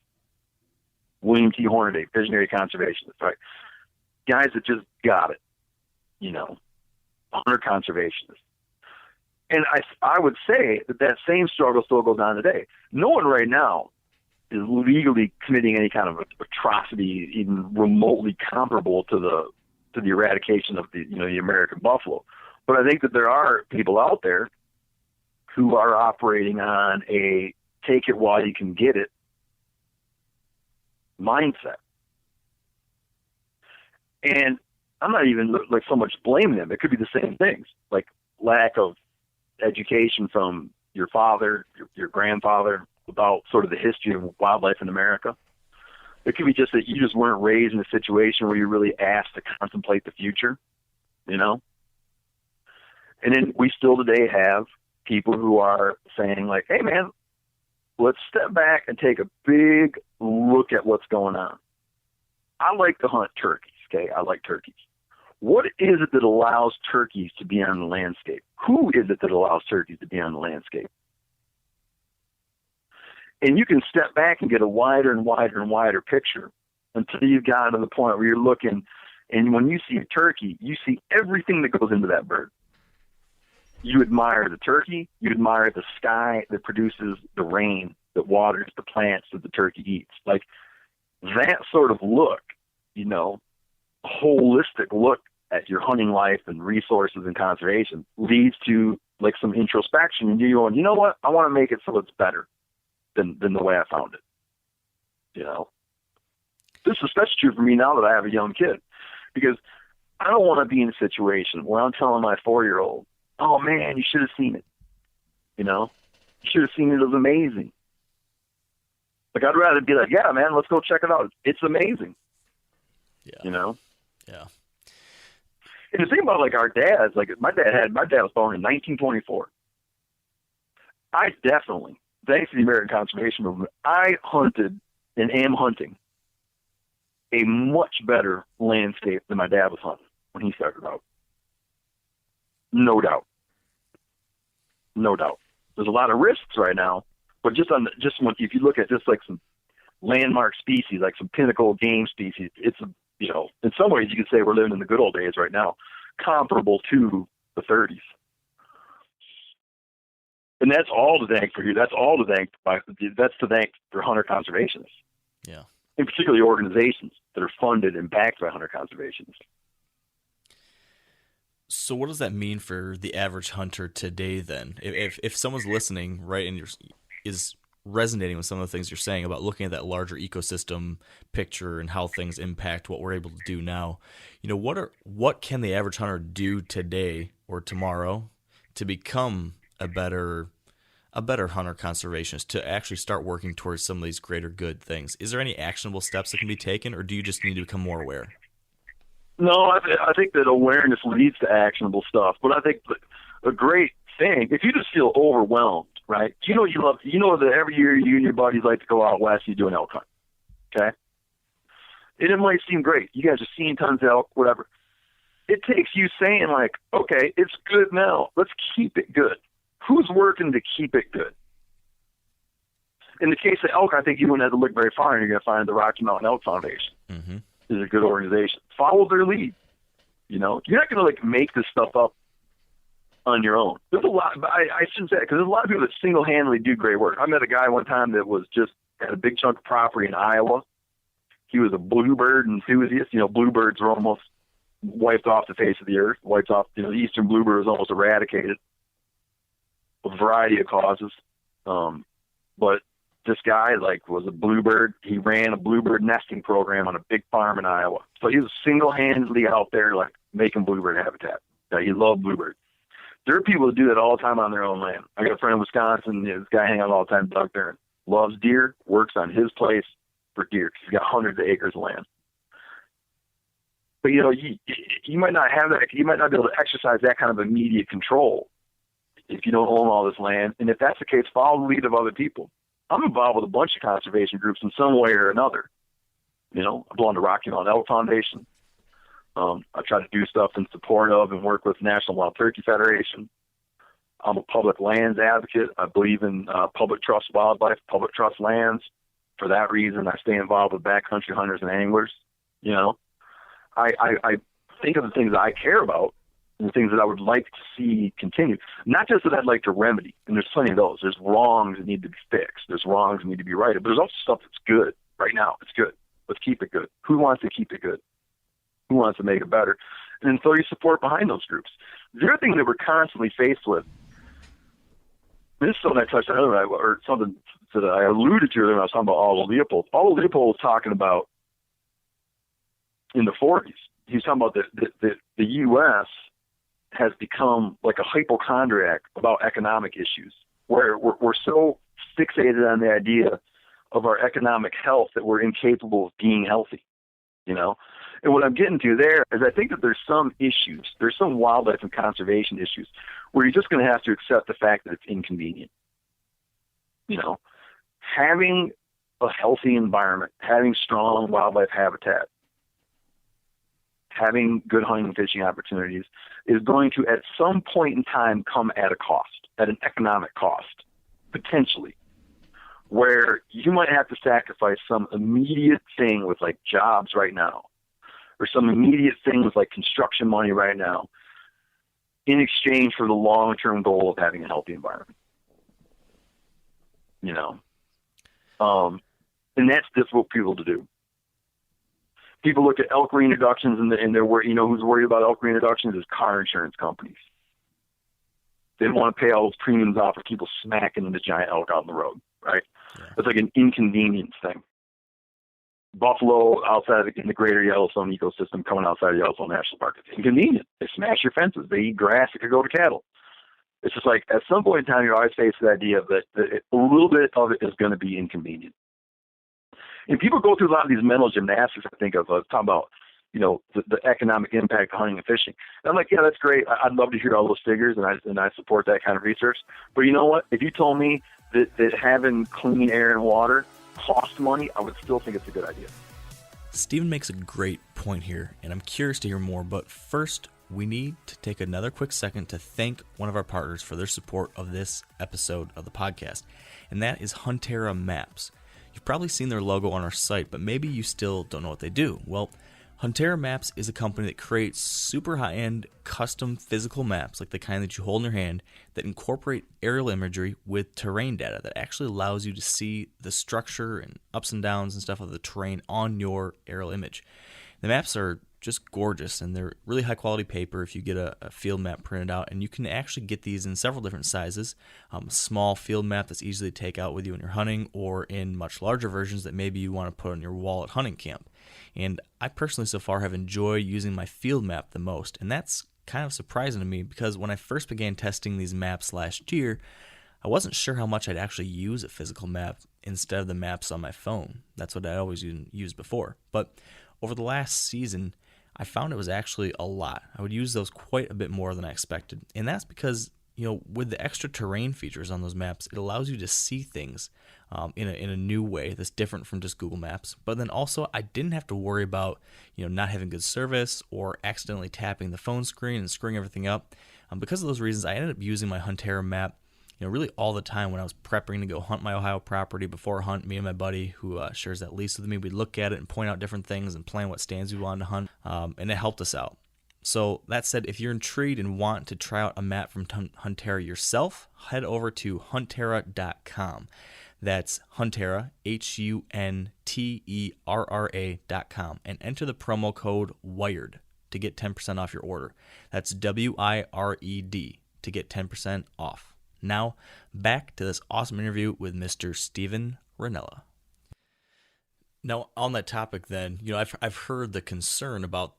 William T. Hornaday, visionary conservationist, right? Guys that just got it, you know, hunter-conservationists. And I would say that same struggle still goes on today. No one right now is legally committing any kind of atrocity even remotely comparable to the eradication of the American buffalo. But I think that there are people out there who are operating on a take it while you can get it mindset. And I'm not even like so much blaming them. It could be the same things, like lack of education from your father, your grandfather about sort of the history of wildlife in America. It could be just that you just weren't raised in a situation where you're really asked to contemplate the future, you know? And then we still today have people who are saying like, hey man, let's step back and take a big look at what's going on. I like to hunt turkeys, okay? I like turkeys. What is it that allows turkeys to be on the landscape? Who is it that allows turkeys to be on the landscape? And you can step back and get a wider and wider and wider picture until you've gotten to the point where you're looking, and when you see a turkey, you see everything that goes into that bird. You admire the turkey, you admire the sky that produces the rain that waters the plants that the turkey eats. Like that sort of look, you know, holistic look at your hunting life and resources and conservation leads to like some introspection, and you're going, you know what, I want to make it so it's better than the way I found it. You know, this is especially true for me now that I have a young kid, because I don't want to be in a situation where I'm telling my 4-year-old, oh man, you should have seen it. You know, you should have seen it. It was amazing. Like I'd rather be like, yeah, man, let's go check it out. It's amazing. Yeah. You know? Yeah. And the thing about like our dads, like my dad was born in 1924. I definitely, thanks to the American Conservation Movement, I hunted and am hunting a much better landscape than my dad was hunting when he started out. No doubt. No doubt. There's a lot of risks right now, but if you look at just like some landmark species, like some pinnacle game species, it's, you know, in some ways you could say we're living in the good old days right now, comparable to the 30s. And that's all to thank for you. That's to thank for hunter conservationists. Yeah. In particularly organizations that are funded and backed by hunter conservationists. So what does that mean for the average hunter today then? If someone's listening, right, and is resonating with some of the things you're saying about looking at that larger ecosystem picture and how things impact what we're able to do now, you know, what can the average hunter do today or tomorrow to become a better hunter conservationist, to actually start working towards some of these greater good things? Is there any actionable steps that can be taken, or do you just need to become more aware? No, I think that awareness leads to actionable stuff. But I think a great thing, if you just feel overwhelmed, right? You know that every year you and your buddies like to go out west and you do an elk hunt, okay? And it might seem great. You guys are seeing tons of elk, whatever. It takes you saying like, okay, it's good now. Let's keep it good. Who's working to keep it good? In the case of elk, I think you wouldn't have to look very far, and you're going to find the Rocky Mountain Elk Foundation. Mm-hmm. Is a good organization. Follow their lead. You know, you're not going to like make this stuff up on your own. There's a lot. I shouldn't say that, because there's a lot of people that single-handedly do great work. I met a guy one time that was just had a big chunk of property in Iowa. He was a bluebird enthusiast. You know, bluebirds were almost wiped off the face of the earth. Wiped off. You know, the eastern bluebird was almost eradicated. A variety of causes, but this guy was a bluebird. He ran a bluebird nesting program on a big farm in Iowa. So he was single-handedly out there making bluebird habitat. He loved bluebirds. There are people that do that all the time on their own land. I got a friend in Wisconsin. This guy hanging out all the time, Doug Barron. Loves deer, works on his place for deer. He's got hundreds of acres of land. But you know, you might not have that. You might not be able to exercise that kind of immediate control if you don't own all this land. And if that's the case, follow the lead of other people. I'm involved with a bunch of conservation groups in some way or another. You know, I belong to Rocky Mountain Elk Foundation. I try to do stuff in support of and work with National Wild Turkey Federation. I'm a public lands advocate. I believe in public trust wildlife, public trust lands. For that reason, I stay involved with backcountry hunters and anglers. You know, I think of the things that I care about and the things that I would like to see continue. Not just that I'd like to remedy, and there's plenty of those. There's wrongs that need to be fixed. There's wrongs that need to be righted. But there's also stuff that's good right now. It's good. Let's keep it good. Who wants to keep it good? Who wants to make it better? And then throw your support behind those groups. The other thing that we're constantly faced with, this is something I touched on earlier, or something that I alluded to earlier when I was talking about Aldo Leopold. Aldo Leopold was talking about in the 40s. He was talking about the U.S. has become like a hypochondriac about economic issues, where we're so fixated on the idea of our economic health that we're incapable of being healthy, you know? And what I'm getting to there is I think that there's some issues, there's some wildlife and conservation issues where you're just going to have to accept the fact that it's inconvenient. You know, having a healthy environment, having strong wildlife habitat, having good hunting and fishing opportunities is going to, at some point in time, come at a cost, at an economic cost, potentially, where you might have to sacrifice some immediate thing with like jobs right now, or some immediate thing with like construction money right now, in exchange for the long-term goal of having a healthy environment. You know? And that's difficult for people to do. People look at elk reintroductions and they're worried, you know, who's worried about elk reintroductions is car insurance companies. They don't want to pay all those premiums off for people smacking the giant elk out on the road, right? Yeah. It's like an inconvenience thing. Buffalo outside in the greater Yellowstone ecosystem coming outside of Yellowstone National Park. It's inconvenient. They smash your fences. They eat grass. It could go to cattle. It's just like at some point in time, you're always faced with the idea that a little bit of it is going to be inconvenient. And people go through a lot of these mental gymnastics, I think, of talking about, you know, the economic impact of hunting and fishing. And I'm like, yeah, that's great. I'd love to hear all those figures, and I support that kind of research. But you know what? If you told me that having clean air and water cost money, I would still think it's a good idea. Stephen makes a great point here, and I'm curious to hear more. But first, we need to take another quick second to thank one of our partners for their support of this episode of the podcast, and that is Huntera Maps. You've probably seen their logo on our site, but maybe you still don't know what they do. Well, Huntera Maps is a company that creates super high-end custom physical maps, like the kind that you hold in your hand, that incorporate aerial imagery with terrain data that actually allows you to see the structure and ups and downs and stuff of the terrain on your aerial image. The maps are just gorgeous, and they're really high-quality paper if you get a field map printed out, and you can actually get these in several different sizes. A small field map that's easy to take out with you when you're hunting, or in much larger versions that maybe you want to put on your wall at hunting camp. And I personally so far have enjoyed using my field map the most, and that's kind of surprising to me because when I first began testing these maps last year, I wasn't sure how much I'd actually use a physical map instead of the maps on my phone. That's what I always used before. But over the last season, I found it was actually a lot. I would use those quite a bit more than I expected. And that's because, you know, with the extra terrain features on those maps, it allows you to see things in a new way that's different from just Google Maps. But then also, I didn't have to worry about, you know, not having good service or accidentally tapping the phone screen and screwing everything up. Because of those reasons, I ended up using my Huntera map, you know, really all the time when I was prepping to go hunt my Ohio property. Before a hunt, me and my buddy who shares that lease with me, we'd look at it and point out different things and plan what stands we wanted to hunt, and it helped us out. So that said, if you're intrigued and want to try out a map from Huntera yourself, head over to huntera.com. That's Huntera, HUNTERRA.com, and enter the promo code WIRED to get 10% off your order. That's WIRED to get 10% off. Now, back to this awesome interview with Mr. Stephen Rinella. Now, on that topic then, you know, I've heard the concern about,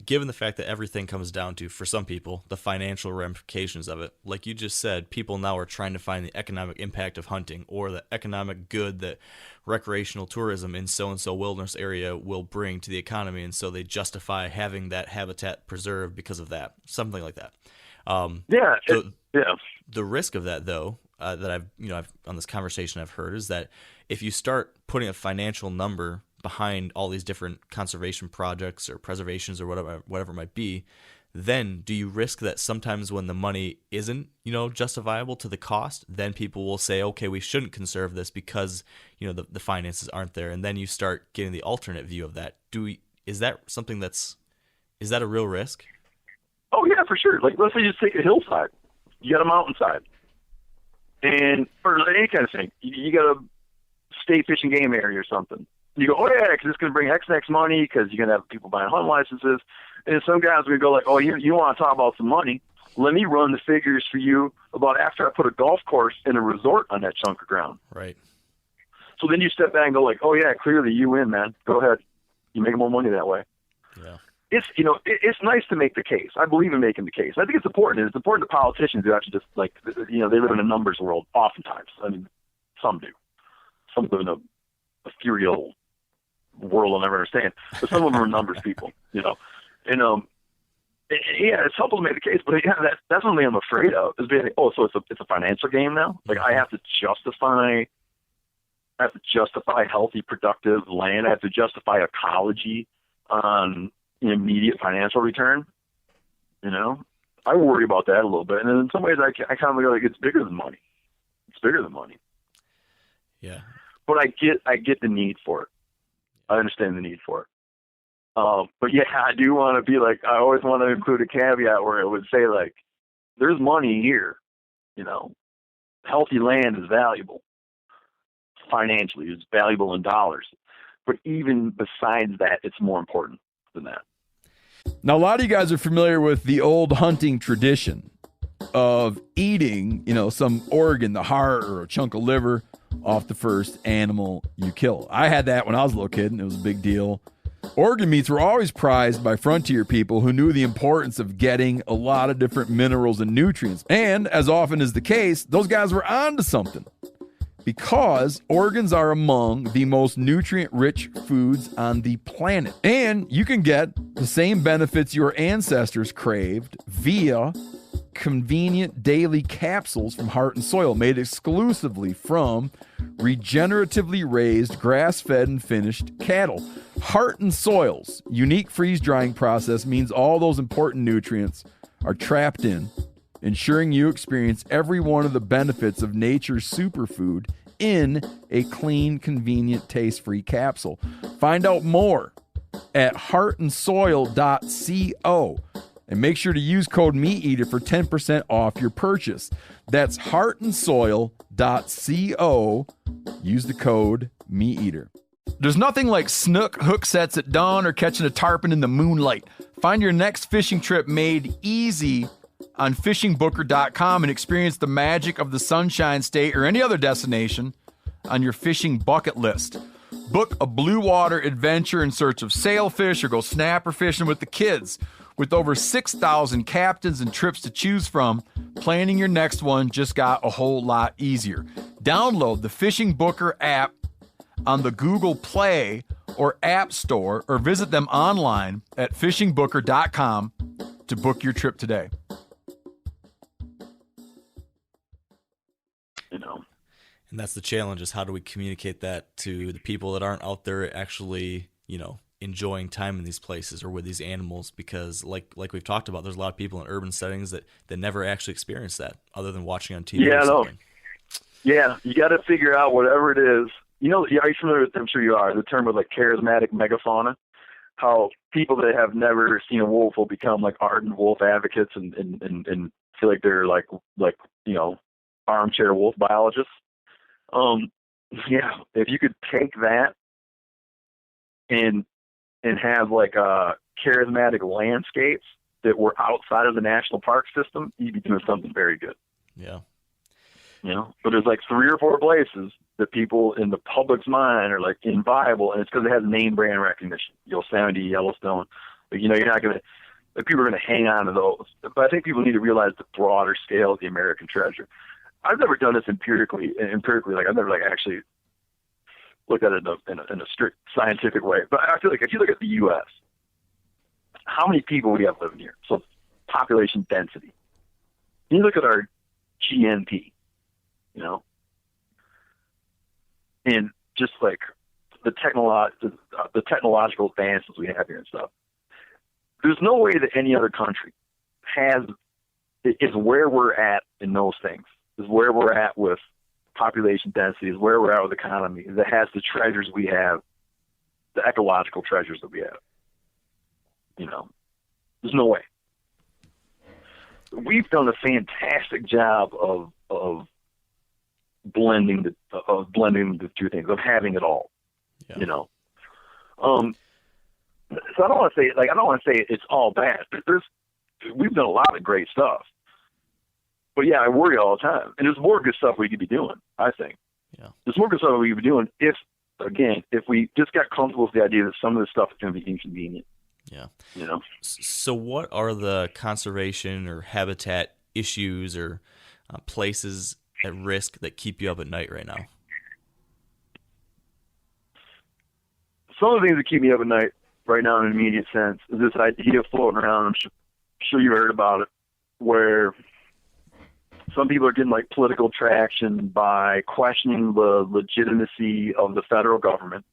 given the fact that everything comes down to, for some people, the financial ramifications of it. Like you just said, people now are trying to find the economic impact of hunting or the economic good that recreational tourism in so-and-so wilderness area will bring to the economy, and so they justify having that habitat preserved because of that, something like that. The risk of that, though, that I've on this conversation I've heard is that if you start putting a financial number behind all these different conservation projects or preservations or whatever it might be, then do you risk that sometimes when the money isn't, justifiable to the cost, then people will say, okay, we shouldn't conserve this because, the finances aren't there. And then you start getting the alternate view of that. Is that something is that a real risk? Oh yeah, for sure. Like, let's say you just take a hillside, you got a mountainside, and or any kind of thing, you got a state fish and game area or something. You go, oh yeah, because it's going to bring X money because you're going to have people buying hunting licenses. And some guys are going to go like, oh, you want to talk about some money? Let me run the figures for you about after I put a golf course in a resort on that chunk of ground. Right. So then you step back and go like, oh yeah, clearly you win, man. Go ahead. You make more money that way. Yeah. It's nice to make the case. I believe in making the case. I think it's important. It's important to politicians who actually just like, they live in a numbers world oftentimes. I mean, some do. Some live in a ethereal world I'll never understand. But some of them are numbers people, And yeah, it's helpful to make the case, but yeah, that's something I'm afraid of. Is being, so it's a financial game now. Like I have to justify healthy, productive land. I have to justify ecology on immediate financial return. I worry about that a little bit, and then in some ways I kind of go like it's bigger than money. It's bigger than money. Yeah, but I get the need for it. I understand the need for it. But yeah, I do want to be like, I always want to include a caveat where it would say like, there's money here, healthy land is valuable financially, it's valuable in dollars. But even besides that, it's more important than that. Now, a lot of you guys are familiar with the old hunting tradition of eating, some organ, the heart or a chunk of liver off the first animal you kill. I had that when I was a little kid, and it was a big deal. Organ meats were always prized by frontier people who knew the importance of getting a lot of different minerals and nutrients. And as often is the case, those guys were onto something, because organs are among the most nutrient-rich foods on the planet. And you can get the same benefits your ancestors craved via convenient daily capsules from Heart and Soil, made exclusively from regeneratively raised, grass-fed, and finished cattle. Heart and Soil's unique freeze-drying process means all those important nutrients are trapped in, ensuring you experience every one of the benefits of nature's superfood in a clean, convenient, taste-free capsule. Find out more at heartandsoil.co. And make sure to use code Meateater for 10% off your purchase. That's heartandsoil.co. Use the code Meateater. There's nothing like snook hook sets at dawn or catching a tarpon in the moonlight. Find your next fishing trip made easy on fishingbooker.com and experience the magic of the Sunshine State or any other destination on your fishing bucket list. Book a blue water adventure in search of sailfish or go snapper fishing with the kids. With over 6,000 captains and trips to choose from, planning your next one just got a whole lot easier. Download the Fishing Booker app on the Google Play or App Store, or visit them online at fishingbooker.com to book your trip today. And that's the challenge, is how do we communicate that to the people that aren't out there actually, enjoying time in these places or with these animals, because like we've talked about, there's a lot of people in urban settings that never actually experience that other than watching on TV. Yeah, or something. Yeah, you got to figure out whatever it is. Are you familiar with, I'm sure you are, the term of like charismatic megafauna? How people that have never seen a wolf will become like ardent wolf advocates and feel like they're like armchair wolf biologists. Yeah, if you could take that and have like charismatic landscapes that were outside of the national park system, you'd be doing something very good. Yeah. But there's like 3 or 4 places that people in the public's mind are like inviolable, and it's because it has name brand recognition. Yosemite, Yellowstone. But you're not going to, people are going to hang on to those. But I think people need to realize the broader scale of the American treasure. I've never done this empirically. Like I've never actually looked at it in a strict scientific way. But I feel like if you look at the U.S., how many people we have living here? So population density. You look at our GNP, and just like the technological advances we have here and stuff. There's no way that any other country is where we're at in those things, is where we're at with population density, is where we're at with economy, that has the treasures we have, the ecological treasures that we have. There's no way. We've done a fantastic job of blending the two things, of having it all. Yeah. So I don't want to say it's all bad. We've done a lot of great stuff. But yeah, I worry all the time. And there's more good stuff we could be doing, I think. Yeah. There's more good stuff we could be doing if we just got comfortable with the idea that some of this stuff is going to be inconvenient. Yeah. So what are the conservation or habitat issues or places at risk that keep you up at night right now? Some of the things that keep me up at night right now in an immediate sense is this idea floating around. I'm sure you've heard about it, where some people are getting like political traction by questioning the legitimacy of the federal government.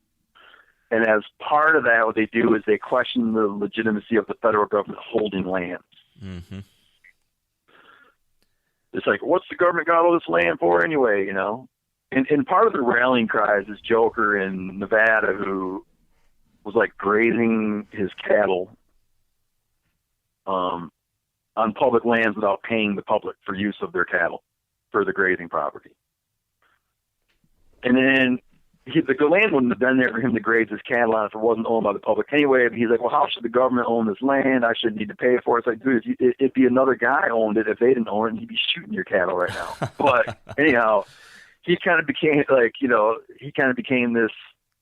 And as part of that, what they do is they question the legitimacy of the federal government holding lands. Mm-hmm. It's like, what's the government got all this land for anyway, And part of the rallying cry is this joker in Nevada who was like grazing his cattle on public lands without paying the public for use of their cattle for the grazing property. And then the land wouldn't have been there for him to graze his cattle on if it wasn't owned by the public anyway. But he's like, well, how should the government own this land? I shouldn't need to pay for it. It's like, dude, it'd be another guy owned it if they didn't own it, and he'd be shooting your cattle right now. But anyhow, he kind of became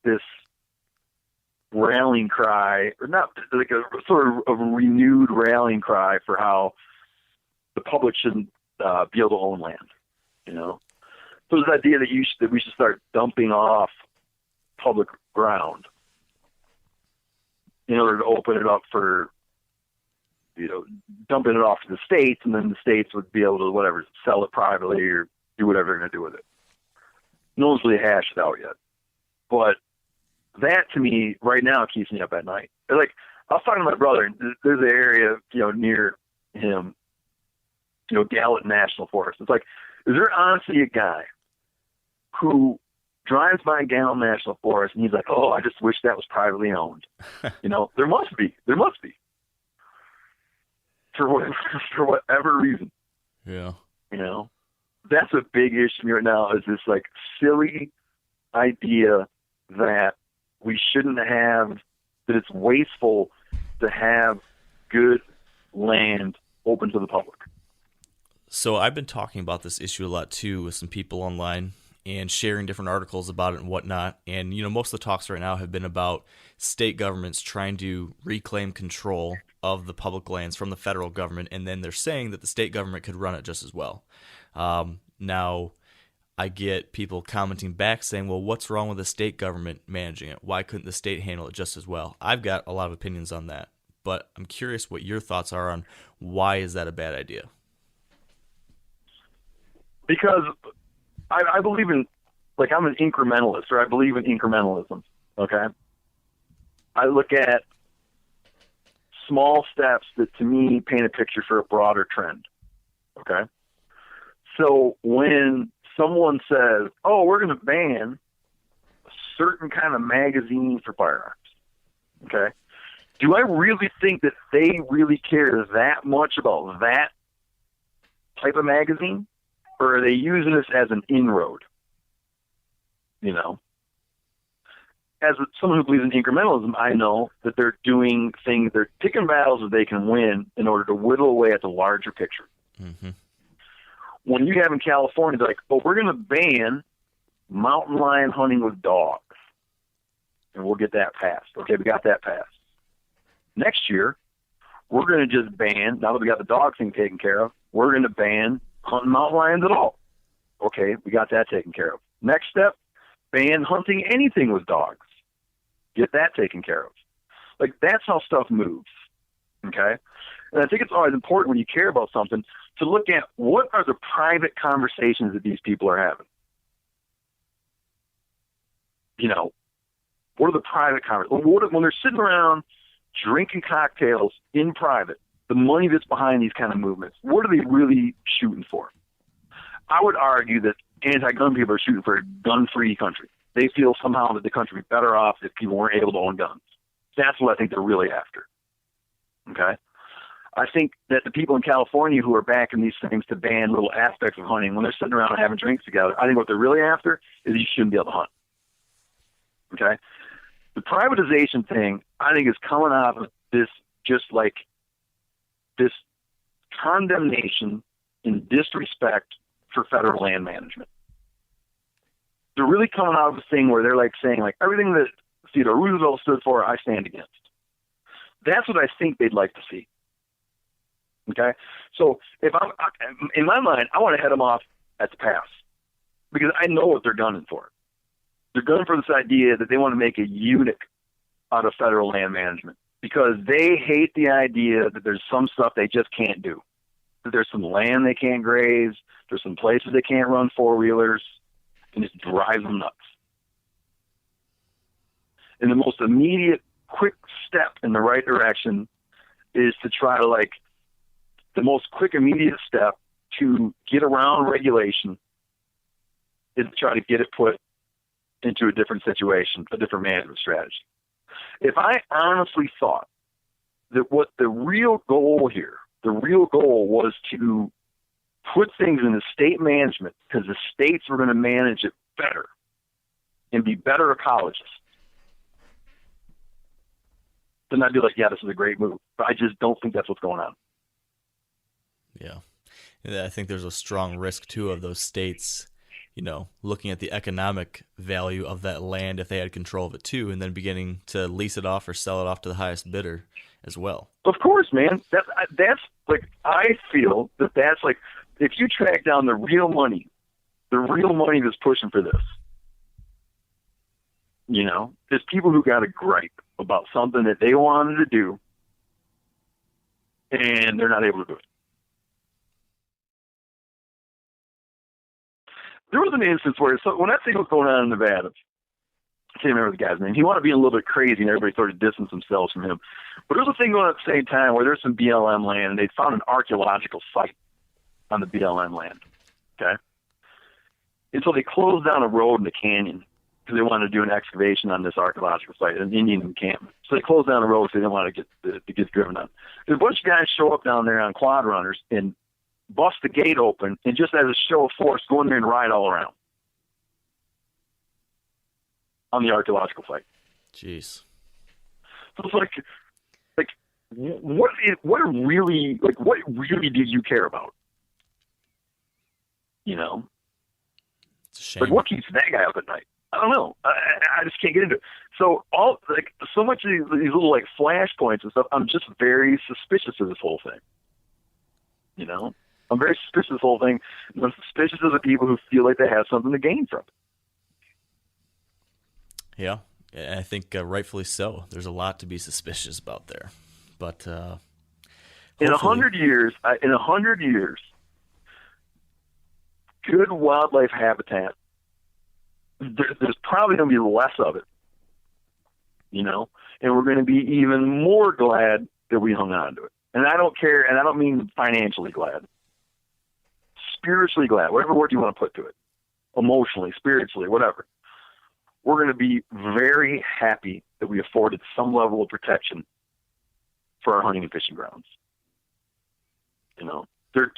this rallying cry, or not like a sort of a renewed rallying cry for how the public shouldn't be able to own land, So this idea that we should start dumping off public ground in order to open it up for, dumping it off to the states, and then the states would be able to sell it privately or do whatever they're going to do with it. No one's really hashed it out yet, but that to me right now keeps me up at night. Like, I was talking to my brother, and there's an area near him, Gallatin National Forest. It's like, is there honestly a guy who drives by Gallatin National Forest and he's like, oh, I just wish that was privately owned? There must be. For whatever reason. Yeah. That's a big issue right now, is this like silly idea that we shouldn't have, that it's wasteful to have good land open to the public. So I've been talking about this issue a lot too with some people online and sharing different articles about it and whatnot. And, most of the talks right now have been about state governments trying to reclaim control of the public lands from the federal government. And then they're saying that the state government could run it just as well. Now, I get people commenting back saying, well, what's wrong with the state government managing it? Why couldn't the state handle it just as well? I've got a lot of opinions on that, but I'm curious what your thoughts are on why is that a bad idea? Because I believe in, like, I'm an incrementalist, or I believe in incrementalism, okay? I look at small steps that, to me, paint a picture for a broader trend, okay? So when someone says, oh, we're going to ban a certain kind of magazine for firearms, okay, do I really think that they really care that much about that type of magazine? Or are they using this as an inroad? As someone who believes in incrementalism, I know that they're doing things, they're picking battles that they can win in order to whittle away at the larger picture. Mm-hmm. When you have in California, they're like, oh, we're going to ban mountain lion hunting with dogs. And we'll get that passed. Okay, we got that passed. Next year, we're going to just ban, now that we got the dog thing taken care of, we're going to ban hunting mountain lions at all. Okay, we got that taken care of. Next step, ban hunting anything with dogs. Get that taken care of. Like, that's how stuff moves. Okay? And I think it's always important when you care about something to look at what are the private conversations that these people are having. What are the private conversations? When they're sitting around drinking cocktails in private, the money that's behind these kind of movements, what are they really shooting for? I would argue that anti-gun people are shooting for a gun-free country. They feel somehow that the country would be better off if people weren't able to own guns. That's what I think they're really after. Okay? I think that the people in California who are backing these things to ban little aspects of hunting, when they're sitting around and having drinks together, I think what they're really after is you shouldn't be able to hunt. Okay? The privatization thing, I think, is coming out of this just like this condemnation and disrespect for federal land management. They're really coming out of a thing where they're like saying, like, everything that Theodore Roosevelt stood for, I stand against. That's what I think they'd like to see. Okay? So if I'm in my mind, I want to head them off at the pass because I know what they're gunning for. They're gunning for this idea that they want to make a unit out of federal land management because they hate the idea that there's some stuff they just can't do. That there's some land they can't graze, there's some places they can't run four-wheelers, and it drives them nuts. And the most immediate, quick step in the right direction is to try to, like, the most quick, immediate step to get around regulation is to try to get it put into a different situation, a different management strategy. If I honestly thought that what the real goal here, the real goal was to put things in the state management because the states were going to manage it better and be better ecologists, then I'd be like, yeah, this is a great move. But I just don't think that's what's going on. Yeah. I think there's a strong risk, too, of those states, you know, looking at the economic value of that land if they had control of it, too, and then beginning to lease it off or sell it off to the highest bidder as well. Of course, man. That's like, I feel that that's like, if you track down the real money that's pushing for this, you know, there's people who got a gripe about something that they wanted to do and they're not able to do it. There was an instance where, when that thing was going on in Nevada, I can't remember the guy's name. He wanted to be a little bit crazy, and everybody sort of distanced themselves from him. But there was a thing going on at the same time where there's some BLM land, and they found an archaeological site on the BLM land. Okay? And so they closed down a road in the canyon because they wanted to do an excavation on this archaeological site, an Indian encampment. So they closed down the road because they didn't want to get driven on. There's a bunch of guys show up down there on quad runners and bust the gate open, and just as a show of force, go in there and ride all around on the archaeological site. Jeez. So it's like, what really did you care about? You know, it's a shame. like what keeps that guy up at night? I don't know. I just can't get into it. So so much of these little like flashpoints and stuff, I'm just very suspicious of this whole thing. You know, I'm very suspicious of this whole thing. I'm suspicious of the people who feel like they have something to gain from it. Yeah, I think rightfully so. There's a lot to be suspicious about there. But in 100 years, good wildlife habitat, there's probably going to be less of it, you know, and we're going to be even more glad that we hung on to it. And I don't care, and I don't mean financially glad. Spiritually glad, whatever word you want to put to it. Emotionally, spiritually, whatever. We're going to be very happy that we afforded some level of protection for our hunting and fishing grounds. You know, there's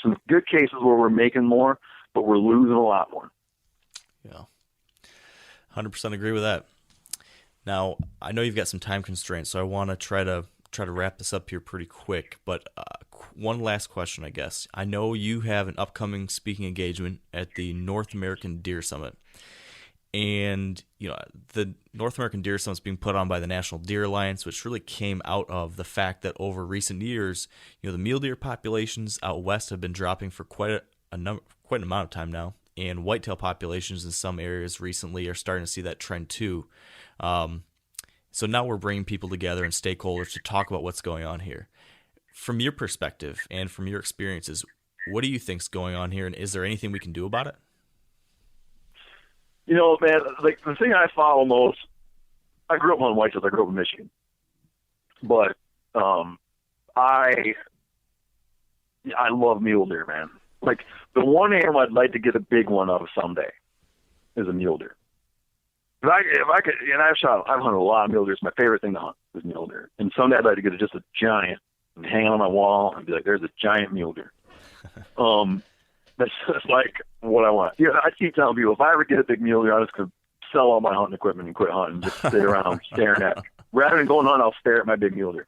some good cases where we're making more, but we're losing a lot more. Yeah, 100% agree with that. Now, I know you've got some time constraints, so I want to try to wrap this up here pretty quick. But one last question, I guess. I know you have an upcoming speaking engagement at the North American Deer Summit. And, you know, the North American Deer Summit is being put on by the National Deer Alliance, which really came out of the fact that over recent years, you know, the mule deer populations out west have been dropping for quite an amount of time now. And whitetail populations in some areas recently are starting to see that trend too. So now we're bringing people together and stakeholders to talk about what's going on here. From your perspective and from your experiences, what do you think's going on here, and is there anything we can do about it? You know, man, like the thing I follow most, I grew up on whitetails. I grew up in Michigan. But I love mule deer, man. Like, the one animal I'd like to get a big one of someday is a mule deer. If I could, and I've hunted a lot of mule deer. It's my favorite thing to hunt is mule deer. And someday I'd like to get just a giant and hang it on my wall and be like, there's a giant mule deer. That's just like what I want. Yeah, I keep telling people, if I ever get a big mule deer, I'm just going to sell all my hunting equipment and quit hunting and just sit around staring at it. Rather than going hunting, I'll stare at my big mule deer,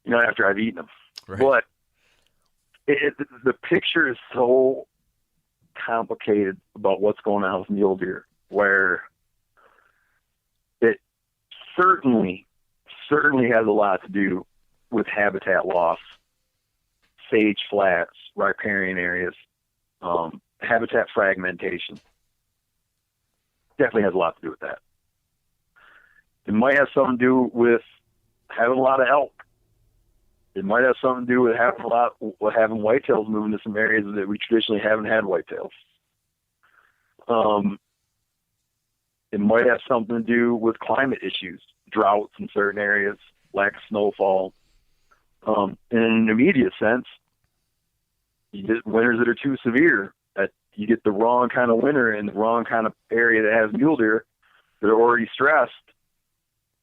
you know, after I've eaten them. Right. But the picture is so complicated about what's going on with mule deer, where it certainly has a lot to do with habitat loss, sage flats, riparian areas, habitat fragmentation. Definitely has a lot to do with that. It might have something to do with having a lot of elk. It might have something to do with having whitetails moving to some areas that we traditionally haven't had whitetails. It might have something to do with climate issues, droughts in certain areas, lack of snowfall. And in an immediate sense, you get winters that are too severe. That you get the wrong kind of winter in the wrong kind of area that has mule deer that are already stressed,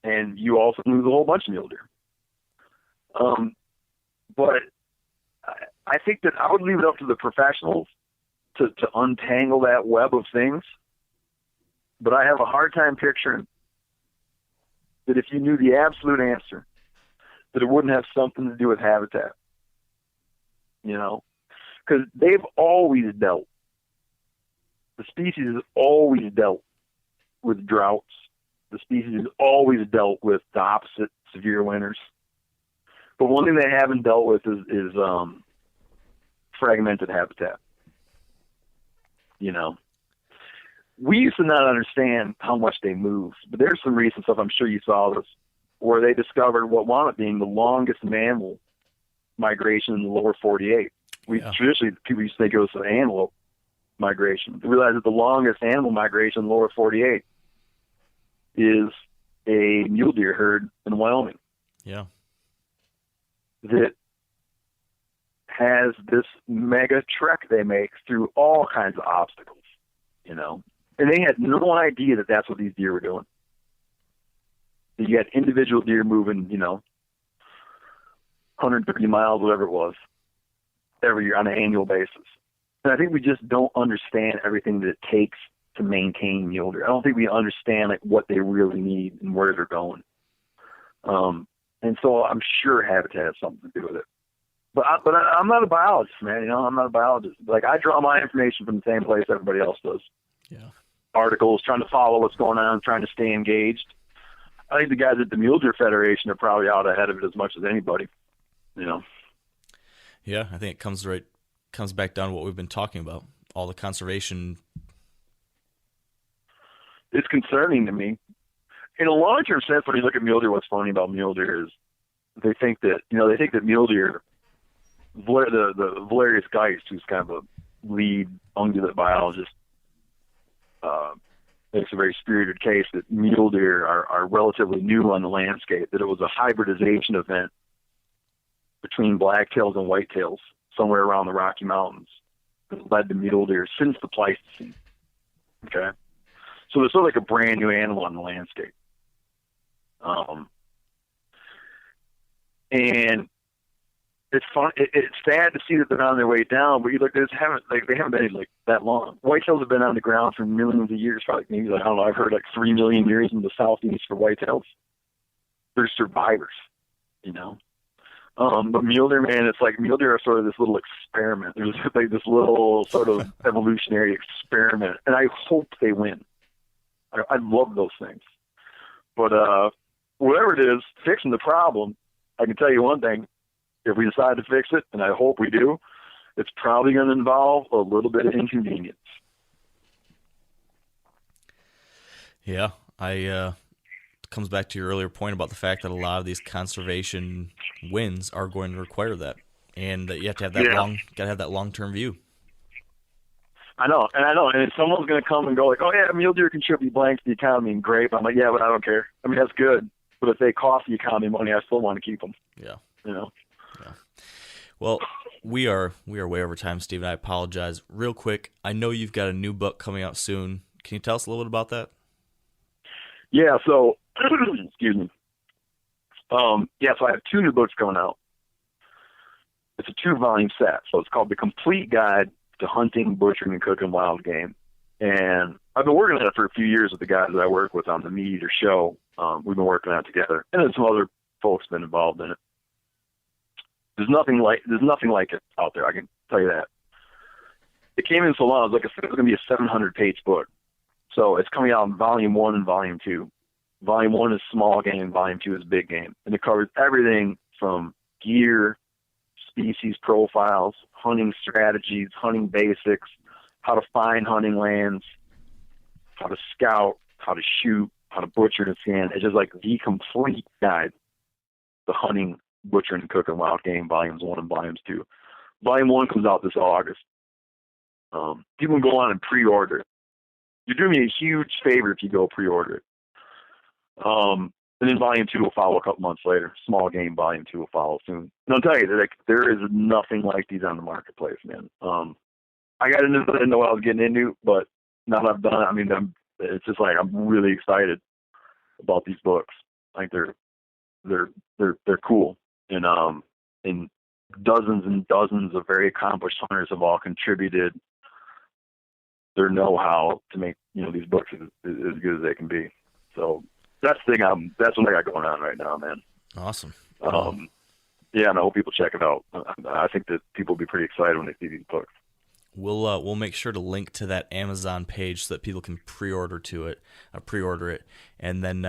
and you also lose a whole bunch of mule deer. But I think that I would leave it up to the professionals to untangle that web of things. But I have a hard time picturing that if you knew the absolute answer, that it wouldn't have something to do with habitat. You know? Because they've always dealt. The species has always dealt with droughts. The species has always dealt with the opposite, severe winters. But one thing they haven't dealt with is fragmented habitat. You know, we used to not understand how much they move, but there's some recent stuff, I'm sure you saw this, where they discovered what wound up being the longest mammal migration in the lower 48. Traditionally, people used to think it was an antelope migration. They realized that the longest animal migration in the lower 48 is a mule deer herd in Wyoming. Yeah. That has this mega trek they make through all kinds of obstacles, you know. And they had no idea that that's what these deer were doing. That you had individual deer moving, you know, 130 miles, whatever it was, every year on an annual basis. And I think we just don't understand everything that it takes to maintain mule deer. I don't think we understand like what they really need and where they're going. And so I'm sure habitat has something to do with it. But I'm not a biologist, man. You know, I'm not a biologist. Like, I draw my information from the same place everybody else does. Yeah. Articles, trying to follow what's going on, trying to stay engaged. I think the guys at the Mule Deer Federation are probably out ahead of it as much as anybody. You know. Yeah, I think it comes back down to what we've been talking about. All the conservation. It's concerning to me. In a long-term sense, when you look at mule deer, what's funny about mule deer is they think that mule deer, the Valerius Geist, who's kind of a lead ungulate biologist, makes a very spirited case that mule deer are relatively new on the landscape, that it was a hybridization event between blacktails and whitetails somewhere around the Rocky Mountains that led to mule deer since the Pleistocene. Okay? So they're sort of like a brand new animal on the landscape. And it's fun. It's sad to see that they're on their way down, but you look, they haven't been like that long. Whitetails have been on the ground for millions of years, probably maybe like, I don't know. I've heard like 3 million years in the southeast for whitetails. They're survivors, you know. But mule deer, man, it's like mule deer are sort of this little experiment. There's like this little sort of evolutionary experiment, and I hope they win. I love those things. But whatever it is, fixing the problem, I can tell you one thing. If we decide to fix it, and I hope we do, it's probably going to involve a little bit of inconvenience. Yeah, it comes back to your earlier point about the fact that a lot of these conservation wins are going to require that, and that you have to have that long-term view. I know. And if someone's going to come and go like, oh, yeah, mule deer contribute blank to the economy and grape, I'm like, yeah, but I don't care. I mean, that's good. But if they cost the economy money, I still want to keep them. Yeah. You know? Yeah. Well, we are way over time, Steve, and I apologize. Real quick, I know you've got a new book coming out soon. Can you tell us a little bit about that? Yeah, so, excuse me. So I have 2 new books coming out. It's a 2-volume set, so it's called The Complete Guide to Hunting, Butchering, and Cooking Wild Game. And I've been working on it for a few years with the guys that I work with on the Meateater show. We've been working on it together, and then some other folks have been involved in it. There's nothing like it out there, I can tell you that. It came in so long, it was going to be a 700-page book. So it's coming out in Volume 1 and Volume 2. Volume 1 is small game, Volume 2 is big game. And it covers everything from gear, species profiles, hunting strategies, hunting basics, how to find hunting lands, how to scout, how to shoot, how to butcher and scan. It's just like the complete guide to hunting, butchering, and cooking wild game, Volumes 1 and Volumes 2. Volume 1 comes out this August. People can go on and pre-order it. You're doing me a huge favor if you go pre-order it. And then Volume 2 will follow a couple months later. Small game Volume 2 will follow soon. And I'll tell you, there is nothing like these on the marketplace, man. I got into it, I didn't know what I was getting into, but now that I've done it, I mean, it's just like I'm really excited about these books. Like they're cool, and dozens and dozens of very accomplished hunters have all contributed their know-how to make these books as good as they can be. So that's what I got going on right now, man. Awesome. Yeah, and I hope people check it out. I think that people will be pretty excited when they see these books. We'll make sure to link to that Amazon page so that people can pre-order it, and then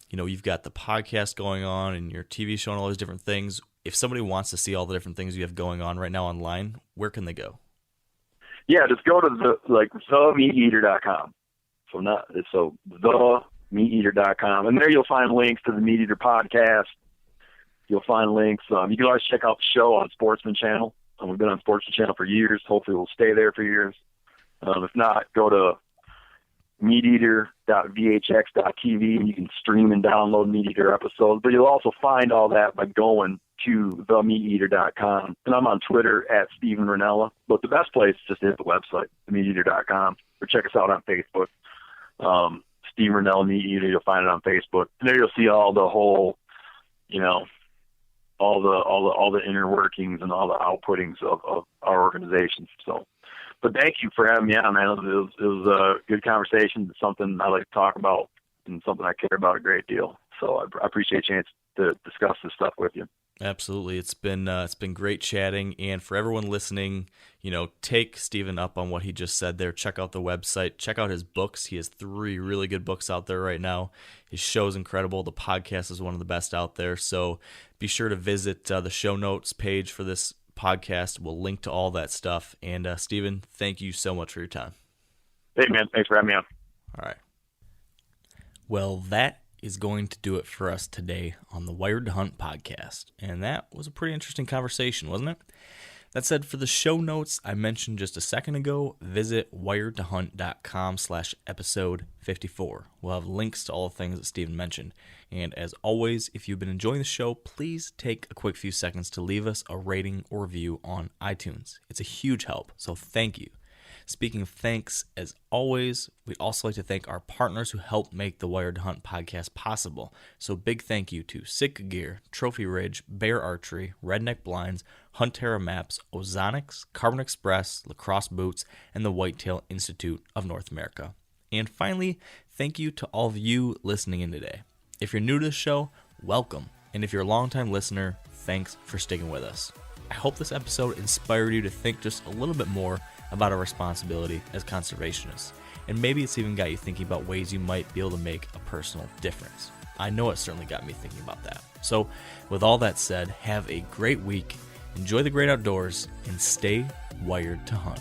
you've got the podcast going on and your TV show and all those different things. If somebody wants to see all the different things you have going on right now online, where can they go? Yeah, just go to themeateater.com. So themeateater.com, and there you'll find links to the Meateater podcast. You'll find links. You can always check out the show on Sportsman Channel. We've been on Sportsman Channel for years. Hopefully, we'll stay there for years. If not, go to meateater.vhx.tv, and you can stream and download Meateater episodes. But you'll also find all that by going to themeateater.com. And I'm on Twitter at Steven Rinella. But the best place is just to hit the website, themeateater.com, or check us out on Facebook. Steven Rinella Meateater, you'll find it on Facebook. And there you'll see all the whole, all the inner workings and all the outputtings of our organization. So, but thank you for having me on, man. It was a good conversation. It's something I like to talk about and something I care about a great deal. So I appreciate a chance to discuss this stuff with you. Absolutely. It's been great chatting, and for everyone listening, take Steven up on what he just said there. Check out the website, check out his books. He has 3 really good books out there right now. His show's incredible. The podcast is one of the best out there. So be sure to visit the show notes page for this podcast. We'll link to all that stuff. And Steven, thank you so much for your time. Hey man, thanks for having me on. All right. Well, that is going to do it for us today on the Wired to Hunt podcast. And that was a pretty interesting conversation, wasn't it? That said, for the show notes I mentioned just a second ago, visit wiredtohunt.com/episode 54. We'll have links to all the things that Steven mentioned. And as always, if you've been enjoying the show, please take a quick few seconds to leave us a rating or review on iTunes. It's a huge help, so thank you. Speaking of thanks, as always, we'd also like to thank our partners who help make the Wired to Hunt podcast possible. So big thank you to Sitka Gear, Trophy Ridge, Bear Archery, Redneck Blinds, Huntera Maps, Ozonics, Carbon Express, Lacrosse Boots, and the Whitetail Institute of North America. And finally, thank you to all of you listening in today. If you're new to the show, welcome. And if you're a longtime listener, thanks for sticking with us. I hope this episode inspired you to think just a little bit more about our responsibility as conservationists, and maybe it's even got you thinking about ways you might be able to make a personal difference. I know it certainly got me thinking about that. So with all that said, have a great week, enjoy the great outdoors, and stay wired to hunt.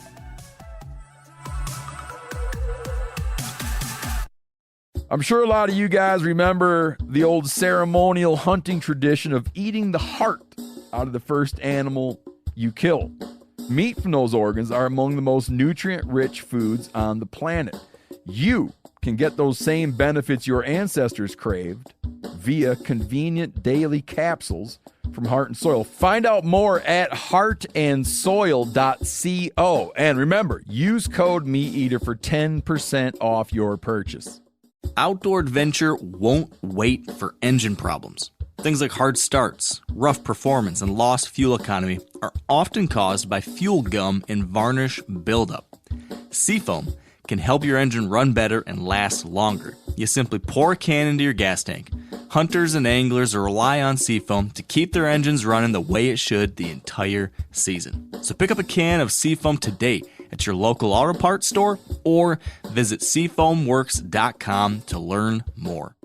I'm sure a lot of you guys remember the old ceremonial hunting tradition of eating the heart out of the first animal you kill. Meat from those organs are among the most nutrient-rich foods on the planet. You can get those same benefits your ancestors craved via convenient daily capsules from Heart and Soil. Find out more at heartandsoil.co. And remember, use code Meateater for 10% off your purchase. Outdoor adventure won't wait for engine problems. Things like hard starts, rough performance, and lost fuel economy are often caused by fuel gum and varnish buildup. Seafoam can help your engine run better and last longer. You simply pour a can into your gas tank. Hunters and anglers rely on Seafoam to keep their engines running the way it should the entire season. So pick up a can of Seafoam today at your local auto parts store or visit seafoamworks.com to learn more.